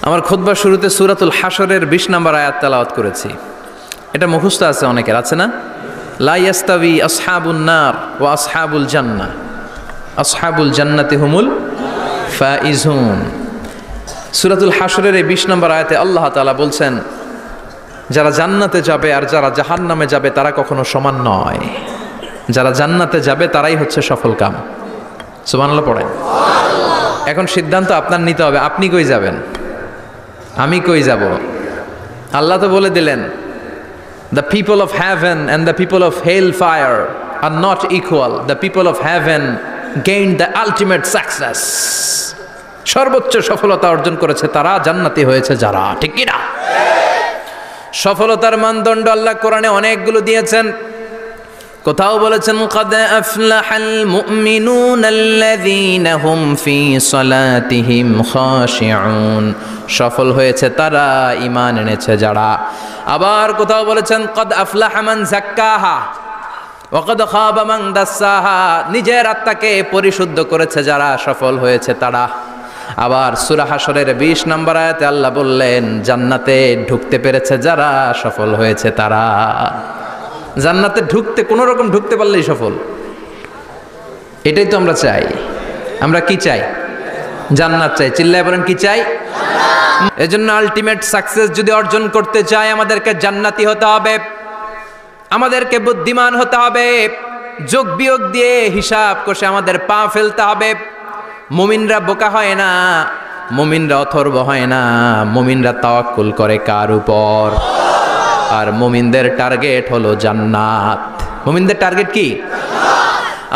আমার খুতবার শুরুতে সূরাতুল হাশরের ২০ নম্বর আয়াত তেলাওয়াত করেছি। এটা মুখস্থ আছে অনেকের, আছে না? লা ইয়াস্তাবি আসহাবুন নার ওয়া আসহাবুল জান্নাহ, আসহাবুল জান্নাতি হুমুল ফাইজুন। সূরাতুল হাশরের এই ২০ নম্বর আয়াতে আল্লাহ তাআলা বলছেন, যারা জান্নাতে যাবে আর যারা জাহান্নামে যাবে তারা কখনো সমান নয়। যারা জান্নাতে যাবে তারাই হচ্ছে সফল কাম। সুবহানাল্লাহ পড়েন। এখন সিদ্ধান্ত আপনার নিতে হবে, আপনি কই যাবেন, আমি কই যাব। আল্লাহ তো বলে দিলেন, the people of heaven and the people of hellfire are not equal. The people of heaven gained the ultimate success. সর্বোচ্চ সফলতা অর্জন করেছে তারা, জান্নাতি হয়েছে যারা। ঠিক কি না? সফলতার মানদণ্ড আল্লাহ কোরআনে অনেকগুলো দিয়েছেন। কোথাও বলেছেন قد أفلح المؤمنون الذين هم في صلاتهم خاشعون, সফল হয়েছে তারা, ঈমান এনেছে যারা। আবার কোথাও বলেছেন قد أفلح من زكاها وقد خاب من دساها, নিজের আত্মাকে পরিশুদ্ধ করেছে যারা, সফল হয়েছে তারা। আবার সূরা হাশরের ২০ নম্বর আয়াতে আল্লাহ বললেন, জান্নাতে ঢুকতে পেরেছে যারা, সফল হয়েছে তারা। জান্নাতে ঢুকতে, কোনো রকম ঢুকতে পারলেই সফল। এটাই তো আমরা চাই। আমরা কি চাই? জান্নাত চাই। চিল্লায় বলেন কি চাই? এজন্য আলটিমেট সাকসেস যদি অর্জন করতে চাই, আমাদেরকে জান্নাতি হতে হবে, আমাদেরকে বুদ্ধিমান হতে হবে, যোগ বিয়োগ দিয়ে হিসাব কষে আমাদের পা ফেলতে হবে। মুমিনরা বোকা হয় না, মুমিনরা অথর্ব হয় না, মুমিনরা তাওয়াক্কুল করে কার উপর? আর মুমিনদের টার্গেট হলো জান্নাত। মুমিনদের টার্গেট কি?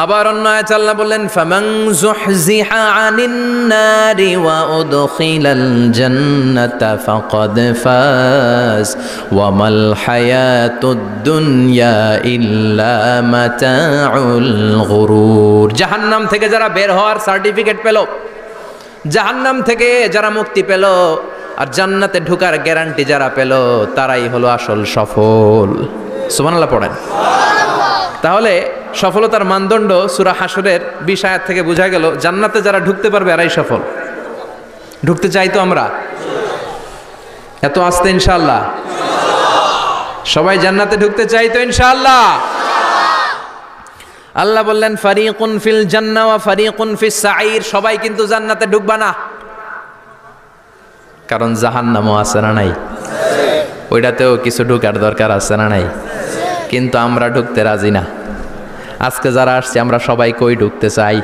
আবার অন্য আয়াতে আল্লাহ বললেন, ফামান যুহজিহা আনিন নারি ওয়া উদখিলাল জান্নাতা ফাকাদ ফাজ ওয়া মাল হায়াতুদ দুনিয়া ইল্লা মাতাউল গুরুর। জাহান্নাম থেকে যারা বের হওয়ার সার্টিফিকেট পেল, জাহান্নাম থেকে যারা মুক্তি পেল, আর জান্নাতে ঢোকার গ্যারান্টি যারা পেল, তারাই হলো আসল সফল। সুবহানাল্লাহ পড়েন। তাহলে সফলতার মানদণ্ড সূরা হাশরের ২০ আয়াত থেকে বোঝা গেল, জান্নাতে যারা ঢুকতে পারবে এরাই সফল। ঢুকতে চাই তো আমরা? এত আস্তে ইনশাআল্লাহ? সবাই জান্নাতে ঢুকতে চাই তো ইনশাআল্লাহ? আল্লাহ বললেন, ফারিকুন ফিল জান্নাহ ওয়া ফারিকুন ফিস সাঈর। সবাই কিন্তু জান্নাতে ঢুকবা না, কারণ জাহান্নামও আছে না নাই? ওইটাতেও কিছু ঢুকার দরকার আছে না নাই? কিন্তু আমরা ঢুকতে রাজি না। আজকে যারা আসছে আমরা সবাই কই ঢুকতে চাই?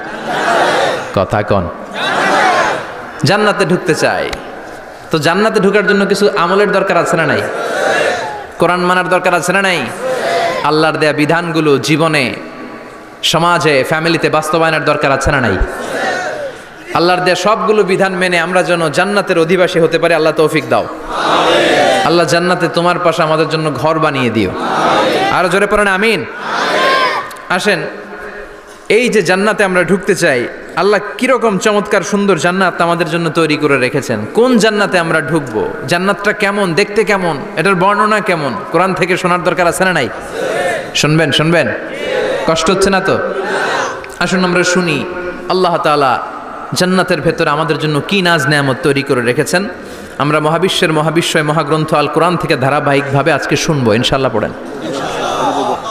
কথা কন। জান্নাতে ঢুকতে চাই। তো জান্নাতে ঢুকার জন্য কিছু আমলের দরকার আছে না নাই? কোরআন মানার দরকার আছে না নাই? আল্লাহর দেয়া বিধানগুলো জীবনে, সমাজে, ফ্যামিলিতে বাস্তবায়নের দরকার আছে না নাই? আল্লাহর দেয়া সবগুলো বিধান মেনে আমরা যেন জান্নাতের অধিবাসী হতে পারি, আল্লাহ তৌফিক দাও। আল্লাহ জান্নাতে তোমার পাশে আমাদের জন্য ঘর বানিয়ে দিও। আরো জোরে পড়েন আমিন। আসেন, এই যে জান্নাতে আমরা ঢুকতে চাই, আল্লাহ কিরকম চমৎকার সুন্দর জান্নাত আমাদের জন্য তৈরি করে রেখেছেন। কোন জান্নাতে আমরা ঢুকবো, জান্নাতটা কেমন, দেখতে কেমন, এটার বর্ণনা কেমন, কোরআন থেকে শোনার দরকার আছে না নাই? শুনবেন? শুনবেন? কষ্ট হচ্ছে না তো? আসুন আমরা শুনি আল্লাহ তাআলা জান্নাতের ভেতরে আমাদের জন্য কি নাজ নেয়ামত তৈরি করে রেখেছেন। আমরা মহাবিশ্বের মহাবিশ্বয় মহাগ্রন্থ আল কোরআন থেকে ধারাবাহিকভাবে আজকে শুনবো ইনশাআল্লাহ। পড়েন।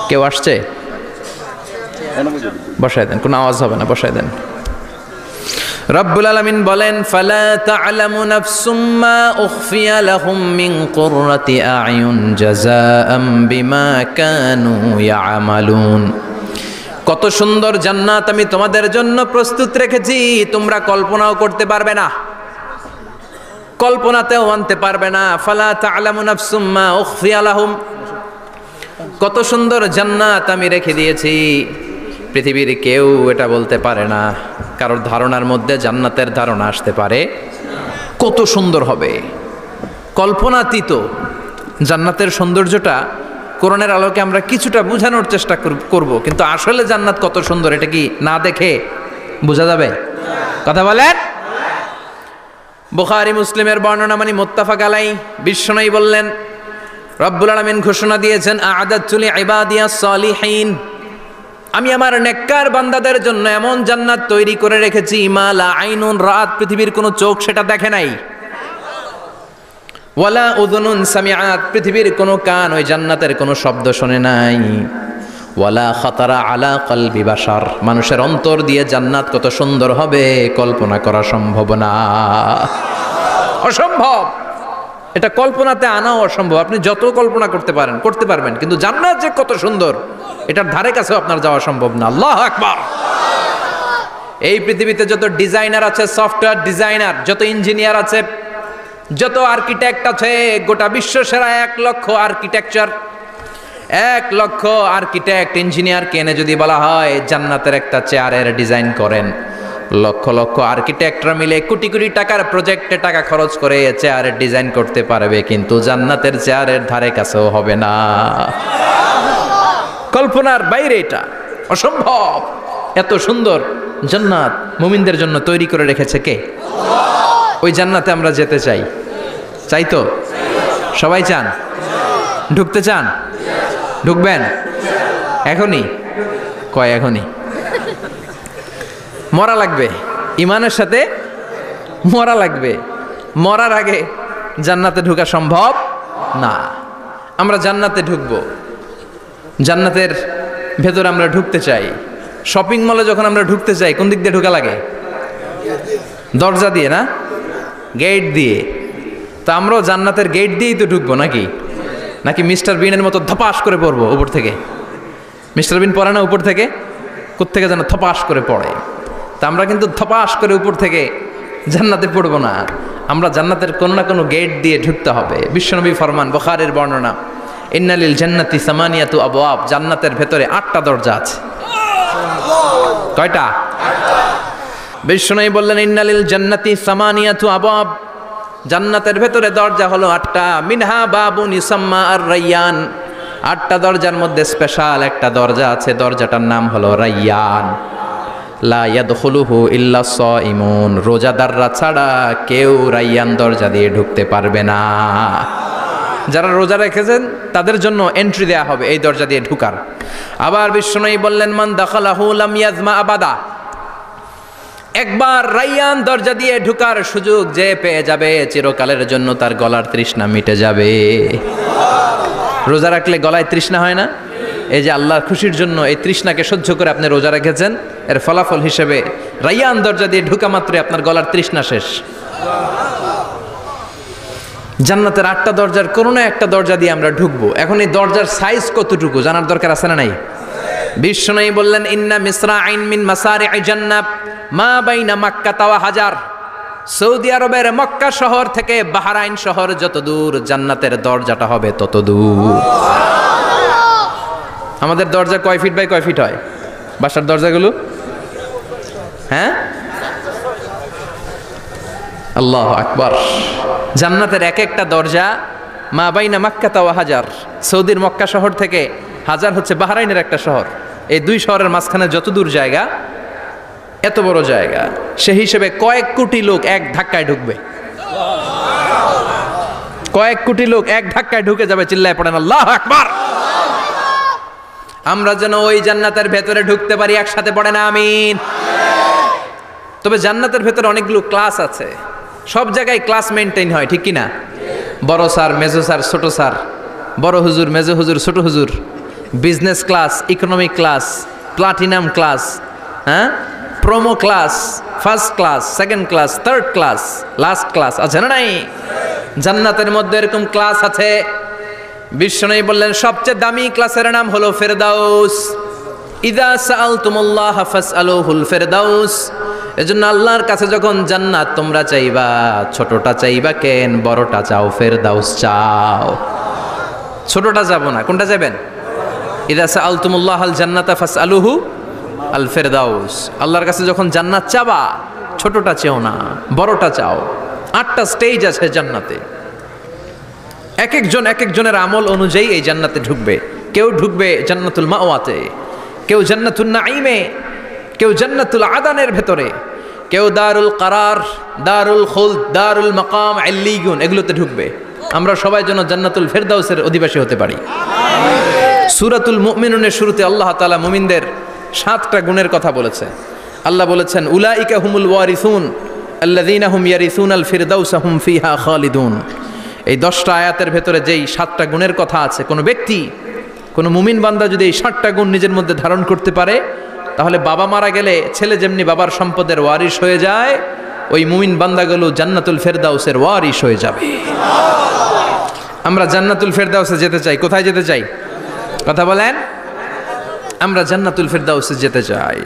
কেউ আসছে? বসায় দেন, কোনো আওয়াজ হবে না, বসায় দেন। রব্বুল আলামিন বলেন, ফালা তা'লামু নাফসুম মা উখফিয়া লাহুম মিন কুররাতি আ'য়ুন জাযাআম বিমা কানু ইয়া'মালুন। কত সুন্দর জান্নাত আমি তোমাদের জন্য প্রস্তুত রেখেছি, তোমরা কল্পনাও করতে পারবে না, কল্পনাতেও আনতে পারবে না। ফালা তা'লামু নাফসুম মা উখফিয়া লাহুম, কত সুন্দর জান্নাত আমি রেখে দিয়েছি, পৃথিবীর কেউ এটা বলতে পারে না। কারোর ধারণার মধ্যে জান্নাতের ধারণা আসতে পারে কত সুন্দর হবে, কল্পনাতীত। জান্নাতের সৌন্দর্যটা কোরআনের আলোকে আমরা কিছুটা বোঝানোর চেষ্টা করব, কিন্তু আসলে জান্নাত কত সুন্দর এটা কি না দেখে বোঝা যাবে? কথা বলেন। বুখারী মুসলিমের বর্ণনা মানে মুত্তাফাক আলাই। বিশ্বনবী বললেন, রব্বুল আলামিন ঘোষণা দিয়েছেন, আ'আদাতু লিইবাদিয়াস সালিহিন, আমি আমার নেককার বান্দাদের জন্য এমন জান্নাত তৈরি করে রেখেছি, মা লা আইনুন রাত, পৃথিবীর কোনো চোখ সেটা দেখে নাই। ওয়ালা উযুনুন সামিআত, পৃথিবীর কোনো কান ওই জান্নাতের কোনো শব্দ শোনে নাই। ওয়ালা খাতারা আলা কলবি বাশার, মানুষের অন্তর দিয়ে জান্নাত কত সুন্দর হবে কল্পনা করা সম্ভব না, অসম্ভব। এটা কল্পনাতে আনাও অসম্ভব। আপনি যত কল্পনা করতে পারবেন, কিন্তু জান্নাত যে কত সুন্দর এটার ধারে কাছেও আপনার যাওয়া সম্ভব না। আল্লাহু আকবার। এই পৃথিবীতে যত ডিজাইনার আছে, সফটওয়্যার ডিজাইনার, যত ইঞ্জিনিয়ার আছে, যত আর্কিটেক্ট আছে, গোটা বিশ্ব সেরা 1 লক্ষ আর্কিটেকচার, 1 লক্ষ আর্কিটেক্ট ইঞ্জিনিয়ারকে এনে যদি বলা হয় জান্নাতের একটা চেয়ারের ডিজাইন করেন, লক্ষ লক্ষ আর্কিটেক্টরা মিলে কোটি কোটি টাকার প্রজেক্টে টাকা খরচ করে চেয়ারের ডিজাইন করতে পারবে, কিন্তু জান্নাতের চেয়ারের ধারে কাছেও হবে না। কল্পনার বাইরে, এটা অসম্ভব। এত সুন্দর জান্নাত মুমিনদের জন্য তৈরি করে রেখেছে কে? ওই জান্নাতে আমরা যেতে চাই। চাই তো? সবাই চান? ঢুকতে চান? ঢুকবেন এখনই? কয় এখনই? মরা লাগবে, ইমানের সাথে মরা লাগবে। মরার আগে জান্নাতে ঢোকা সম্ভব না। আমরা জান্নাতে ঢুকবো, জান্নাতের ভেতর আমরা ঢুকতে চাই। শপিং মলে যখন আমরা ঢুকতে চাই, কোন দিক দিয়ে ঢোকা লাগে? দরজা দিয়ে না, গেট দিয়ে। তো আমরাও জান্নাতের গেট দিয়েই তো ঢুকবো নাকি? নাকি মিস্টার বিনের মতো ধপাস করে পড়বো উপর থেকে? মিস্টার বিন পড়ে না উপর থেকে? কোত্থেকে যেন ধপাস করে পড়ে। তা আমরা কিন্তু ধপাস করে উপর থেকে জান্নাতে পড়বো না, আমরা জান্নাতের কোনো না কোনো গেট দিয়ে ঢুকতে হবে। বিশ্বনবী ফরমান, বুখারীর বর্ণনা, ইন্নালিল জান্নাতি সামানিয়াতু আবওয়াব, জান্নাতের ভেতরে 8টা দরজা আছে। কয়টা? বিশ্বনবী বললেন ইন্নালিল জান্নাতি সামানিয়াতু আবওয়াব, জান্নাতের ভেতরে দরজা হলো 8টা। মিনহা বাবুন ইউসাম্মা আর রায়্যান, 8টা দরজার মধ্যে স্পেশাল একটা দরজা আছে, দরজাটার নাম হলো রায়্যান। লা ইয়াদখুলুহু ইল্লা সাইমুন, রোজাদাররা ছাড়া কেউ রায়্যান দরজা দিয়ে ঢুকতে পারবে না। যারা রোজা রেখেছেন তাদের জন্য এন্ট্রি দেয়া হবে এই দরজা দিয়ে ঢুকার। আবার বিশ্বনবী বললেন, মান দাখালাহু লাম ইয়াজমা আবাদা, একবার রায়্যান দরজা দিয়ে ঢুকার সুযোগ যে পেয়ে যাবে, চিরকালের জন্য তার গলার তৃষ্ণা মিটে যাবে। রোজা রাখলে গলায় তৃষ্ণা হয় না? এই যে আল্লাহর খুশির জন্য এই তৃষ্ণাকে সহ্য করে আপনি রোজা রেখেছেন, এর ফলাফল হিসেবে রায়্যান দরজা দিয়ে ঢুকা মাত্রই আপনার গলার তৃষ্ণা শেষ। জান্নাতের 8টা দরজার কোনো না একটা দরজা দিয়ে আমরা ঢুকবো। এখন এই দরজার সাইজ কতটুকু জানার দরকার আছে না নাই? বিশ্বনবী বললেন, ইন্না মিসরাইন মিন মাসারি'i জান্নাত মা বাইনা মাক্কা ওয়া হাজার, সৌদি আরবের মক্কা শহর থেকে বাহরাইন শহর যত দূর, জান্নাতের দরজাটা হবে তত দূর। আমাদের দরজা কয় ফিট বাই কয় ফিট হয় বাসার দরজাগুলো? হ্যাঁ, আল্লাহু আকবার। জান্নাতের এক একটা দরজা মা বাইনা মাক্কা ওয়া হাজার, সৌদির মক্কা শহর থেকে হাজার হচ্ছে বাহরাইনের একটা শহর, এই 2 শহরের মাঝখানে যত দূর জায়গা, এত বড় জায়গা, সেই হিসেবে কয়েক কোটি লোক এক ধাক্কায় ঢুকবে। কয়েক কোটি লোক এক ধাক্কায় ঢুকে যাবে। চিল্লায় পড়েন আল্লাহু আকবার। আমরা যেন ওই জান্নাতের ভেতরে ঢুকতে পারি, একসাথে পড়েন আমিন। তবে জান্নাতের ভেতরে অনেকগুলো ক্লাস আছে, সব জায়গায় ক্লাস মেনটেন হয়, ঠিক কিনা? বড় স্যার, মেজো স্যার, ছোট স্যার, বড় হুজুর, মেজো হুজুর, ছোট হুজুর, business class, economic class, platinum class, হ্যাঁ, promo class, first class, second class, third class, last class আছে না নাই? জান্নাতের মধ্যে এরকম ক্লাস আছে। বিশ্বনবী বললেন সবচেয়ে দামি ক্লাসের নাম হলো ফেরদাউস। ইযা সাআলতুমুল্লাহ ফাসআলুহুল ফেরদাউস, এজন্য আল্লাহর কাছে যখন জান্নাত তোমরা চাইবা, ছোটটা চাইবা কেন, বড়টা চাও, ফেরদাউস চাও। ছোটটা যাবো না, কোনটা যাবেন? ইযা সাআলতুমুল্লাহ আল জান্নাতা ফাসআলুহু আল ফেরদাউস, আল্লাহর কাছে যখন জান্নাত চাবা ছোটটা চেও না, বড়টা চাও। 8টা স্টেজ আছে জান্নাতে, এক একজনের আমল অনুযায়ী এই জান্নাতে ঢুকবে। কেউ ঢুকবে জান্নাতুল মাওয়াতে, কেউ জান্নাতুল নাঈমে, কেউ জান্নাতুল আদানের ভেতরে, কেউ দারুল কারার, দারুল খুলদ, দারুল মাকাম, আল্লিগুন, এগুলোতে ঢুকবে। আমরা সবাই যেন জান্নাতুল ফেরদাউসের অধিবাসী হতে পারি। সূরাতুল মুমিনুনের শুরুতে আল্লাহ তাআলা মুমিনদের 7টা গুণের কথা বলেছে। আল্লাহ বলেছেন, উলাইকা হুমুল ওয়ারিসুন আল্লাযীনা হুম ইয়ারিসুনাল ফিরদাউসা হুম ফিহা খালিদুন, এই 10টা আয়াতের ভেতরে যেই 7টা গুণের কথা আছে, কোনো ব্যক্তি, কোনো মুমিন বান্দা যদি এই 7টা গুণ নিজের মধ্যে ধারণ করতে পারে, তাহলে বাবা মারা গেলে ছেলে যেমনি বাবার সম্পদের ওয়ারিশ হয়ে যায়, ওই মুমিন বান্দাগুলো জান্নাতুল ফেরদাউসের ওয়ারিশ হয়ে যাবে। আমরা জান্নাতুল ফেরদাউসে যেতে চাই। কোথায় যেতে চাই? কথা বলেন। আমরা জান্নাতুল ফেরদাউসে যেতে চাই।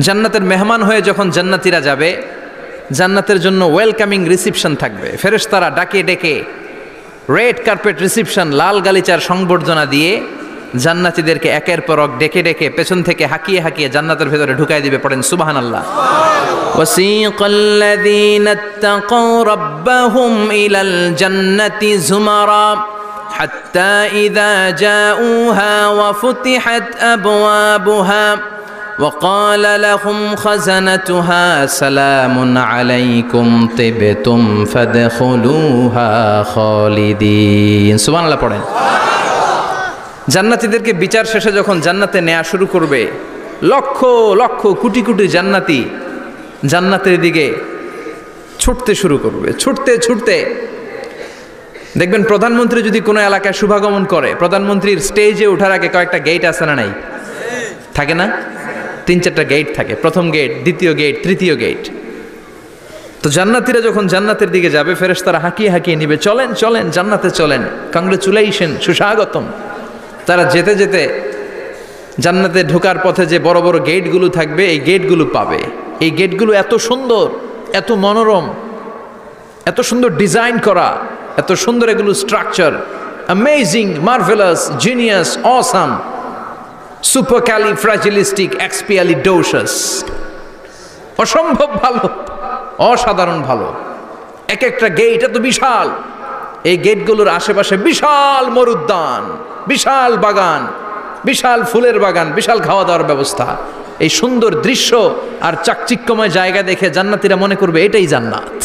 জান্নাতের মেহমান হয়ে যখন জান্নাতীরা যাবে, জান্নাতের জন্য ওয়েলকামিং রিসিপশন থাকবে। ফেরেশতারা ডাকে ডেকে রেড কার্পেট রিসিপশন, লাল গালিচার সংবর্ধনা দিয়ে জান্নাতীদেরকে একের পর এক ডেকে ডেকে পেছন থেকে হাঁকিয়ে হাঁকিয়ে জান্নাতের ভেতরে ঢুকাই দিবে। পড়েন সুবহানাল্লাহ। ওয়াসিকাল্লাযীনা ইত্তাকাউ রাব্বাহুম ইলাল জান্নাতি যুমারা হাত্তা ইযা জাউহা ওয়া ফুতিহাত আবওয়াবুহা وقال لهم خزنتها سلام عليكم طبتم فادخلوها خالدين। সুবহানাল্লাহ পড়েন। জান্নাতীদেরকে বিচার শেষে যখন জান্নাতে নেওয়া শুরু করবে, লক্ষ লক্ষ কোটি কোটি জান্নাতি জান্নাতের দিকে ছুটতে শুরু করবে। ছুটতে ছুটতে দেখবেন প্রধানমন্ত্রী যদি কোনো এলাকায় শুভাগমন করে, প্রধানমন্ত্রীর স্টেজে ওঠার আগে কয়েকটা গেট আছে না নাই? থাকে না? 3-4টা গেট থাকে। প্রথম গেট, দ্বিতীয় গেট, তৃতীয় গেট। তো জান্নাতীরা যখন জান্নাতের দিকে যাবে, ফেরেশতারা হাঁকিয়ে হাঁকিয়ে নিবে, চলেন চলেন জান্নাতে চলেন, কংগ্রেচুলেশন, সুস্বাগতম। তারা যেতে যেতে জান্নাতে ঢোকার পথে যে বড় বড় গেটগুলো থাকবে, এই গেটগুলো পাবে। এই গেটগুলো এত সুন্দর, এত মনোরম, এত সুন্দর ডিজাইন করা, এত সুন্দর এগুলো structure, amazing, marvellous, genius, awesome, supercalifragilisticexpialidocious, অসম্ভব ভালো, অসাধারণ ভালো। এক একটা গেট এত বিশাল। এই গেটগুলোর আশেপাশে বিশাল মরুদ্যান, বিশাল বাগান, বিশাল ফুলের বাগান, বিশাল খাওয়া দাওয়ার ব্যবস্থা। এই সুন্দর দৃশ্য আর চাকচিক্যময় জায়গা দেখে জান্নাতীরা মনে করবে এটাই জান্নাত।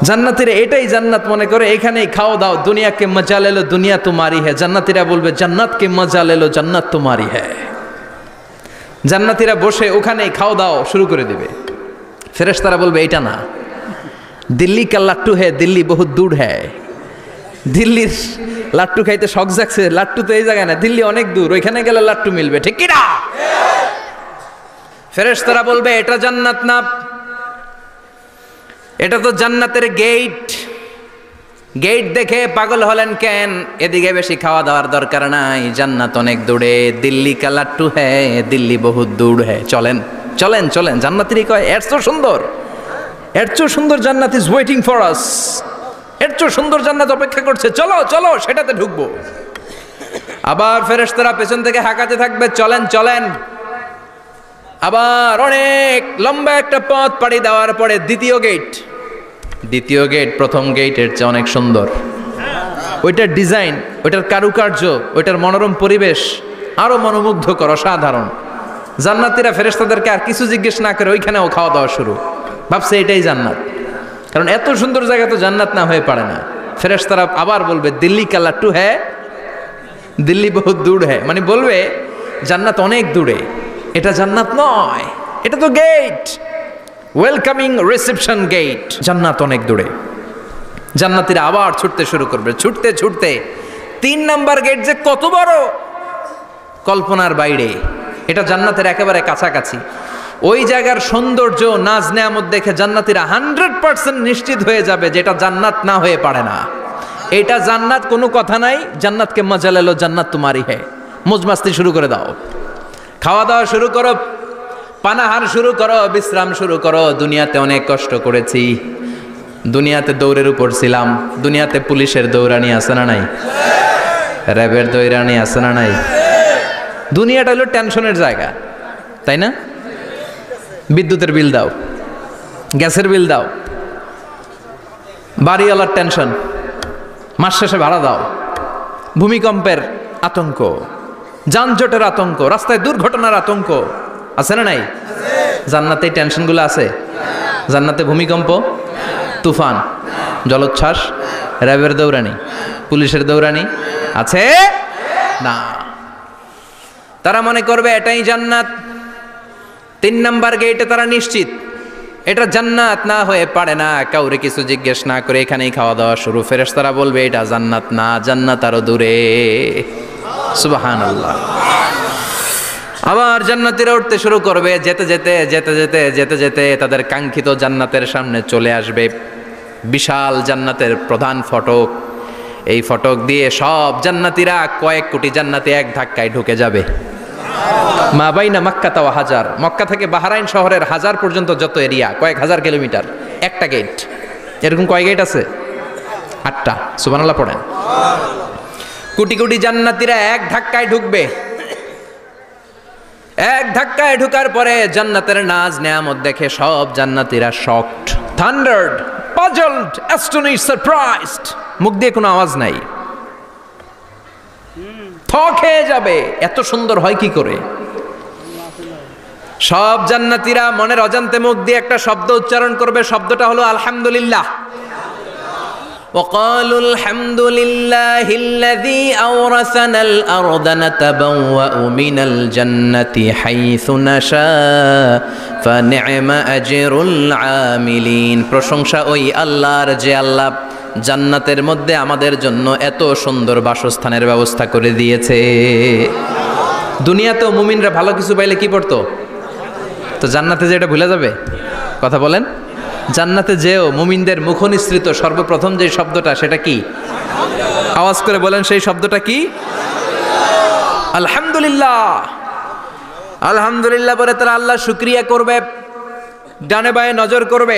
জান্নাতীরা এটাই জান্নাত মনে করে, এখানেই খাও দাও, দুনিয়া কে মজা লেলো দুনিয়া তোমারি হ্যায়। জান্নাতীরা বলবে জান্নাত কে মজা লেলো জান্নাত তোমারি হ্যায়। জান্নাতীরা বসে ওখানেই খাও দাও শুরু করে দিবে। ফেরেশতারা বলবে এটা না, দিল্লি কা লাট্টু হ্যায়, দিল্লি বহুত দূর হ্যায়। দিল্লির লাট্টু খাইতে শখ জাগছে, লাট্টু তো এই জায়গায় না, দিল্লি অনেক দূর, ওইখানে গেলে লাট্টু মিলবে, ঠিক কি না? ফেরেশতারা বলবে এটা জান্নাত না, এটা তো জান্নাতের গেট। গেট দেখে পাগল হলেন কেন? এদিকে বেশি খাওয়া দাওয়ার দরকার নাই, জান্নাত অনেক দূরে। দিল্লি কা লাট্টু হ্যায়, দিল্লি বহুত দূর হ্যায়। চলেন চলেন চলেন। জান্নাতিরই কয় এর চেয়ে সুন্দর, এর চেয়ে সুন্দর জান্নাত ইজ ওয়েটিং ফর আস। এর চেয়ে সুন্দর জান্নাত অপেক্ষা করছে, চলো চলো সেটাতে ঢুকবো। আবার ফেরেশতারা পেছন থেকে হাঁকাতে থাকবে, চলেন চলেন। আবার অনেক লম্বা একটা পথ পাড়ি দেওয়ার পরে দ্বিতীয় গেট। দ্বিতীয় গেট প্রথম গেটের চেয়ে অনেক সুন্দর। ওইটার ডিজাইন, ওইটার কারুকার্য, ওইটার মনোরম পরিবেশ আরো মনোমুগ্ধকর, অসাধারণ। জান্নাতীরা ফেরেশতাদেরকে আর কিছু জিজ্ঞেস না করে ওইখানেও খাওয়া দাওয়া শুরু। ভাবছে এটাই জান্নাত, কারণ এত সুন্দর জায়গা তো জান্নাত না হয়ে পারে না। ফেরেশতারা আবার বলবে দিল্লি কা লাট্টু হ্যায়, দিল্লি বহুত দূর হ্যায়, মানে বলবে জান্নাত অনেক দূরে, এটা জান্নাত নয়, এটা তো গেট, ওয়েলকামিং রিসেপশন গেট, জান্নাত অনেক দূরে। জান্নাতীরা আবার ছুটতে শুরু করবে। ছুটতে ছুটতে 3 নাম্বার গেট যে কত বড়, কল্পনার বাইরে। এটা জান্নাতের একেবারে কাছাকাছি। ওই জায়গার সৌন্দর্য, নাজ নেয়ামত দেখে জান্নাতীরা 100% নিশ্চিত হয়ে যাবে যে এটা জান্নাত না হয়ে পারে না, এটা জান্নাত, কোনো কথা নাই। জান্নাতকে মজা লেলো জান্নাত তোমারি হ্যায়। মজমাস্তি শুরু করে দাও, খাওয়া দাওয়া শুরু করো, পানাহার শুরু করো, বিশ্রাম শুরু করো। দুনিয়াতে অনেক কষ্ট করেছি, দুনিয়াতে দৌড়ের উপর ছিলাম, দুনিয়াতে পুলিশের দৌড়ানি আছে না নাই, র্যাবের দৌড়ানি আছে না নাই। দুনিয়াটা হলো টেনশনের জায়গা, তাই না? বিদ্যুতের বিল দাও, গ্যাসের বিল দাও, বাড়িওয়ালার টেনশন, মাস শেষে ভাড়া দাও, ভূমিকম্পের আতঙ্ক, যানজটের আতঙ্ক, রাস্তায় দুর্ঘটনার আতঙ্ক, আছে না নাই? জান্নাতে এই টেনশনগুলো আছে? জান্নাতে ভূমিকম্প, তুফান, জলোচ্ছ্বাস, র্যাবের দৌড়ানি, পুলিশের দৌড়ানি আছে না। তারা মনে করবে এটাই জান্নাত। 3 নাম্বার গেটে তারা নিশ্চিত, এটা জান্নাত না হয়ে পারে না, কাউরে কিছু জিজ্ঞেস না করে এখানেই খাওয়া দাওয়া শুরু। ফেরেশতারা বলবে এটা জান্নাত না, জান্নাত আরো দূরে। সুবহানাল্লাহ। আবার জান্নাতীরা উঠতে শুরু করবে, যেতে যেতে যেতে যেতে যেতে যেতে তাদের কাঙ্ক্ষিত জান্নাতের সামনে চলে আসবে। বিশাল জান্নাতের প্রধান ফটক, এই ফটক দিয়ে সব জান্নাতীরা, কয়েক কোটি জান্নাতি এক ধাক্কায় ঢুকে যাবে। মা বাইনা মক্কা ওয়া হাজার, মক্কা থেকে বাহরাইন শহরের হাজার পর্যন্ত যত এরিয়া, কয়েক হাজার কিলোমিটার, একটা গেট। এরকম কয় গেট আছে? 8টা। সুবহানাল্লাহ পড়েন। কোটি কোটি জান্নাতীরা এক ধাক্কায় ঢুকবে। এক ধাক্কায় ঢুকার পরে জান্নাতের নাজ নেয়ামত দেখে সব জান্নাতীরা শকড, থান্ডার্ড, পাজলড, অ্যাস্টনিশড, সারপ্রাইজড। মুখ দিয়ে কোনো আওয়াজ নাই, থক হয়ে যাবে, এত সুন্দর হয় কি করে। সব জান্নাতীরা মনের অজান্তে মুখ দিয়ে একটা শব্দ উচ্চারণ করবে, শব্দটা হলো আলহামদুলিল্লাহ। وقالوا الحمد لله الذي أورثنا الأرض نتبوأ من الجنة حيث نشاء فنعم أجر العاملين। প্রশংসা ওই আল্লাহর যে আল্লাহ জান্নাতের মধ্যে আমাদের জন্য এত সুন্দর বাসস্থানের ব্যবস্থা করে দিয়েছে। দুনিয়াতেও মুমিনরা ভালো কিছু পাইলে কি পড়তো? তো জান্নাতে যে এটা ভুলে যাবে? কথা বলেন। জান্নাতে যেও মুমিনদের মুখ নিঃসৃত সর্বপ্রথম যে শব্দটা, সেটা কি? আওয়াজ করে বলেন, সেই শব্দটা কি? আলহামদুলিল্লাহ। আলহামদুলিল্লাহ বলে তারা আল্লাহ শুকরিয়া করবে, ডানে বায়ে নজর করবে,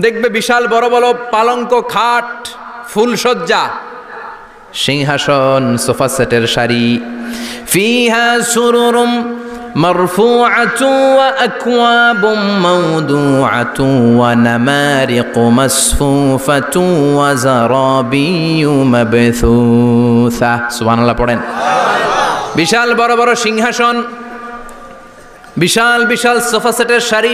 দেখবে বিশাল বড় বড় পালঙ্ক, খাট, ফুলসজ্জা, সিংহাসন, সোফা সেটের সারি। ফিহা সুরুরুম মারফুআতুন ওয়া আকওয়াবুম মাওদুআতুন ওয়া নামারিকু মাসফুফাতুন ওয়া যারাবিয়্যু মাবথুসা। সুবহানাল্লাহ পড়েন। বিশাল বড় বড় সিংহাসন, বিশাল বিশাল সোফা সেটের সারি,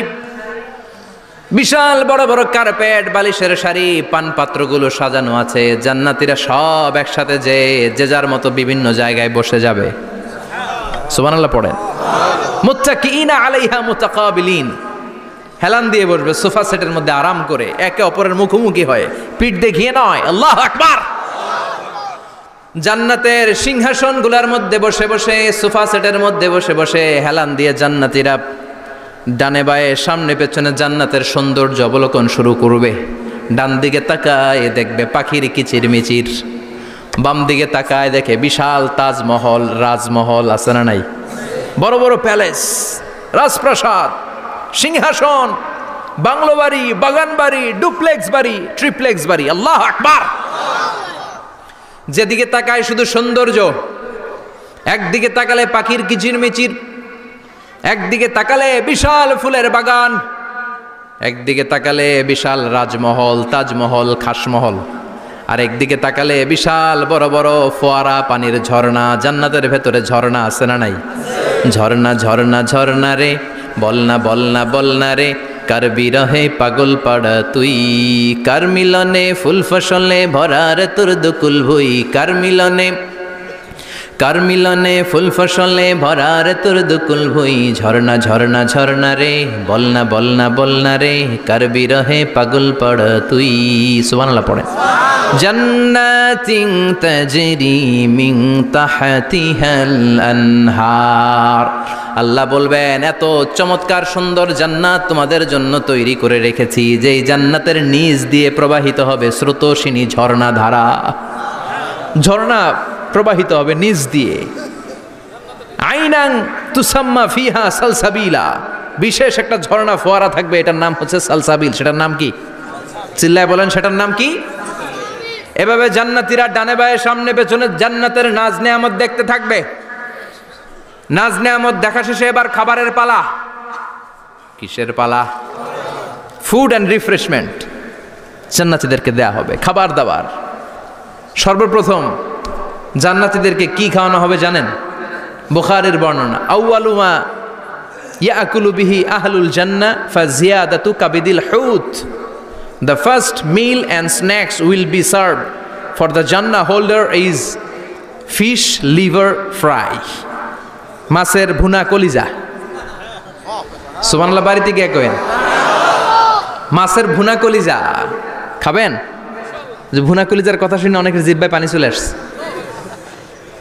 বিশাল বড় বড় কার্পেট, বালিশের সারি, পানপাত্রগুলো সাজানো আছে। জান্নাতীরা সব একসাথে যে যার মতো বিভিন্ন জায়গায় বসে যাবে। সুবহানাল্লাহ পড়েন। মুত্তাকিইনা আলাইহা মুতাকাবিলিন, হেলান দিয়ে বসবে সোফা সেটের মধ্যে আরাম করে, একে অপরের মুখোমুখি হয়ে, পিঠ দেখিয়ে নয়। আল্লাহু আকবার। জান্নাতের সিংহাসনগুলোর মধ্যে বসে বসে, সোফা সেটের মধ্যে বসে বসে হেলান দিয়ে জান্নাতীরা ডানে বায়ে সামনে পেছনে জান্নাতের সৌন্দর্য অবলোকন শুরু করবে। ডান দিকে তাকায় দেখবে পাখির কিচিরমিচির, বাম দিকে তাকায় দেখে বিশাল তাজমহল, রাজমহল আছে না নাই? বড় বড় প্যালেস, রাজপ্রাসাদ, সিংহাসন, বাংলো বাড়ি, বাগান বাড়ি, ডুপ্লেক্স বাড়ি, ট্রিপ্লেক্স বাড়ি। আল্লাহু আকবার। যেদিকে তাকায় শুধু সৌন্দর্য। একদিকে তাকালে পাখির কিচিরমিচির, একদিকে তাকালে বিশাল ফুলের বাগান, একদিকে তাকালে বিশাল রাজমহল, তাজমহল, খাসমহল, আর একদিকে তাকালে বিশাল বড় বড় ফোয়ারা, পানির ঝর্ণা। জান্নাতের ভেতরে ঝর্ণা আছে না নাই? ঝর্ণা ঝর্ণা ঝর্ণা রে, বলনা বলনা বলনা রে, কার বিরহে পাগল পাড়া তুই, কার মিলনে ফুল ফসলে ভরার তোর দুকুল ভুই, কার মিলনে, কার মিলনে ফুল ফসলে ভরার তোর দুকুল ভুই। ঝর্ণা ঝর্ণা ঝর্ণা রে, বলনা বলনা বলনা রে, কার বিরহে পাগল পাড়া তুই। সুবহানাল্লাহ পড়ে। জান্নাতিন তাজরি মিন তাহতিহাল আনহার। আল্লাহ বলবেন, এত চমৎকার সুন্দর জান্নাত তোমাদের জন্য তৈরি করে রেখেছি, যেই জান্নাতের নিচ দিয়ে প্রবাহিত হবে স্রোতস্বিনী ঝর্ণা ধারা। ঝর্ণা প্রবাহিত হবে নিচ দিয়ে। আইনাং তুসাম্মা ফিহা সালসাবিলা, বিশেষ একটা ঝর্ণা ফোয়ারা থাকবে, এটার নাম হচ্ছে সালসাবিল। সেটার নাম কি? চিল্লায় বলেন, সেটার নাম কি? এভাবে জান্নাতীরা ডানে বায়ে সামনে পেছনে জান্নাতের নাজ নেয়ামত দেখতে থাকবে। নাজ নেয়ামত দেখা শেষে এবার খাবারের পালা। কিসের পালা? ফুড অ্যান্ড রিফ্রেশমেন্ট জান্নাতীদেরকে দেয়া হবে, খাবার দাবার। সর্বপ্রথম জান্নাতীদেরকে কি খাওয়ানো হবে জানেন? বুখারীর বর্ণনা, আউয়ালু মা ইয়াকুলু বিহি আহলুল জান্নাহ ফাজিয়াদাতু কাবিদিল হুত। The first meal and snacks will be served for the Jannah holder is fish liver fry, মাছের ভুনা কলিজা। সুবহানাল্লাহ, বাড়িতে গিয়ে কইন মাছের ভুনা কলিজা খাবেন? যে ভুনা কলিজার কথা শুনে অনেকের জিহ্বায় পানি চলে আসছে।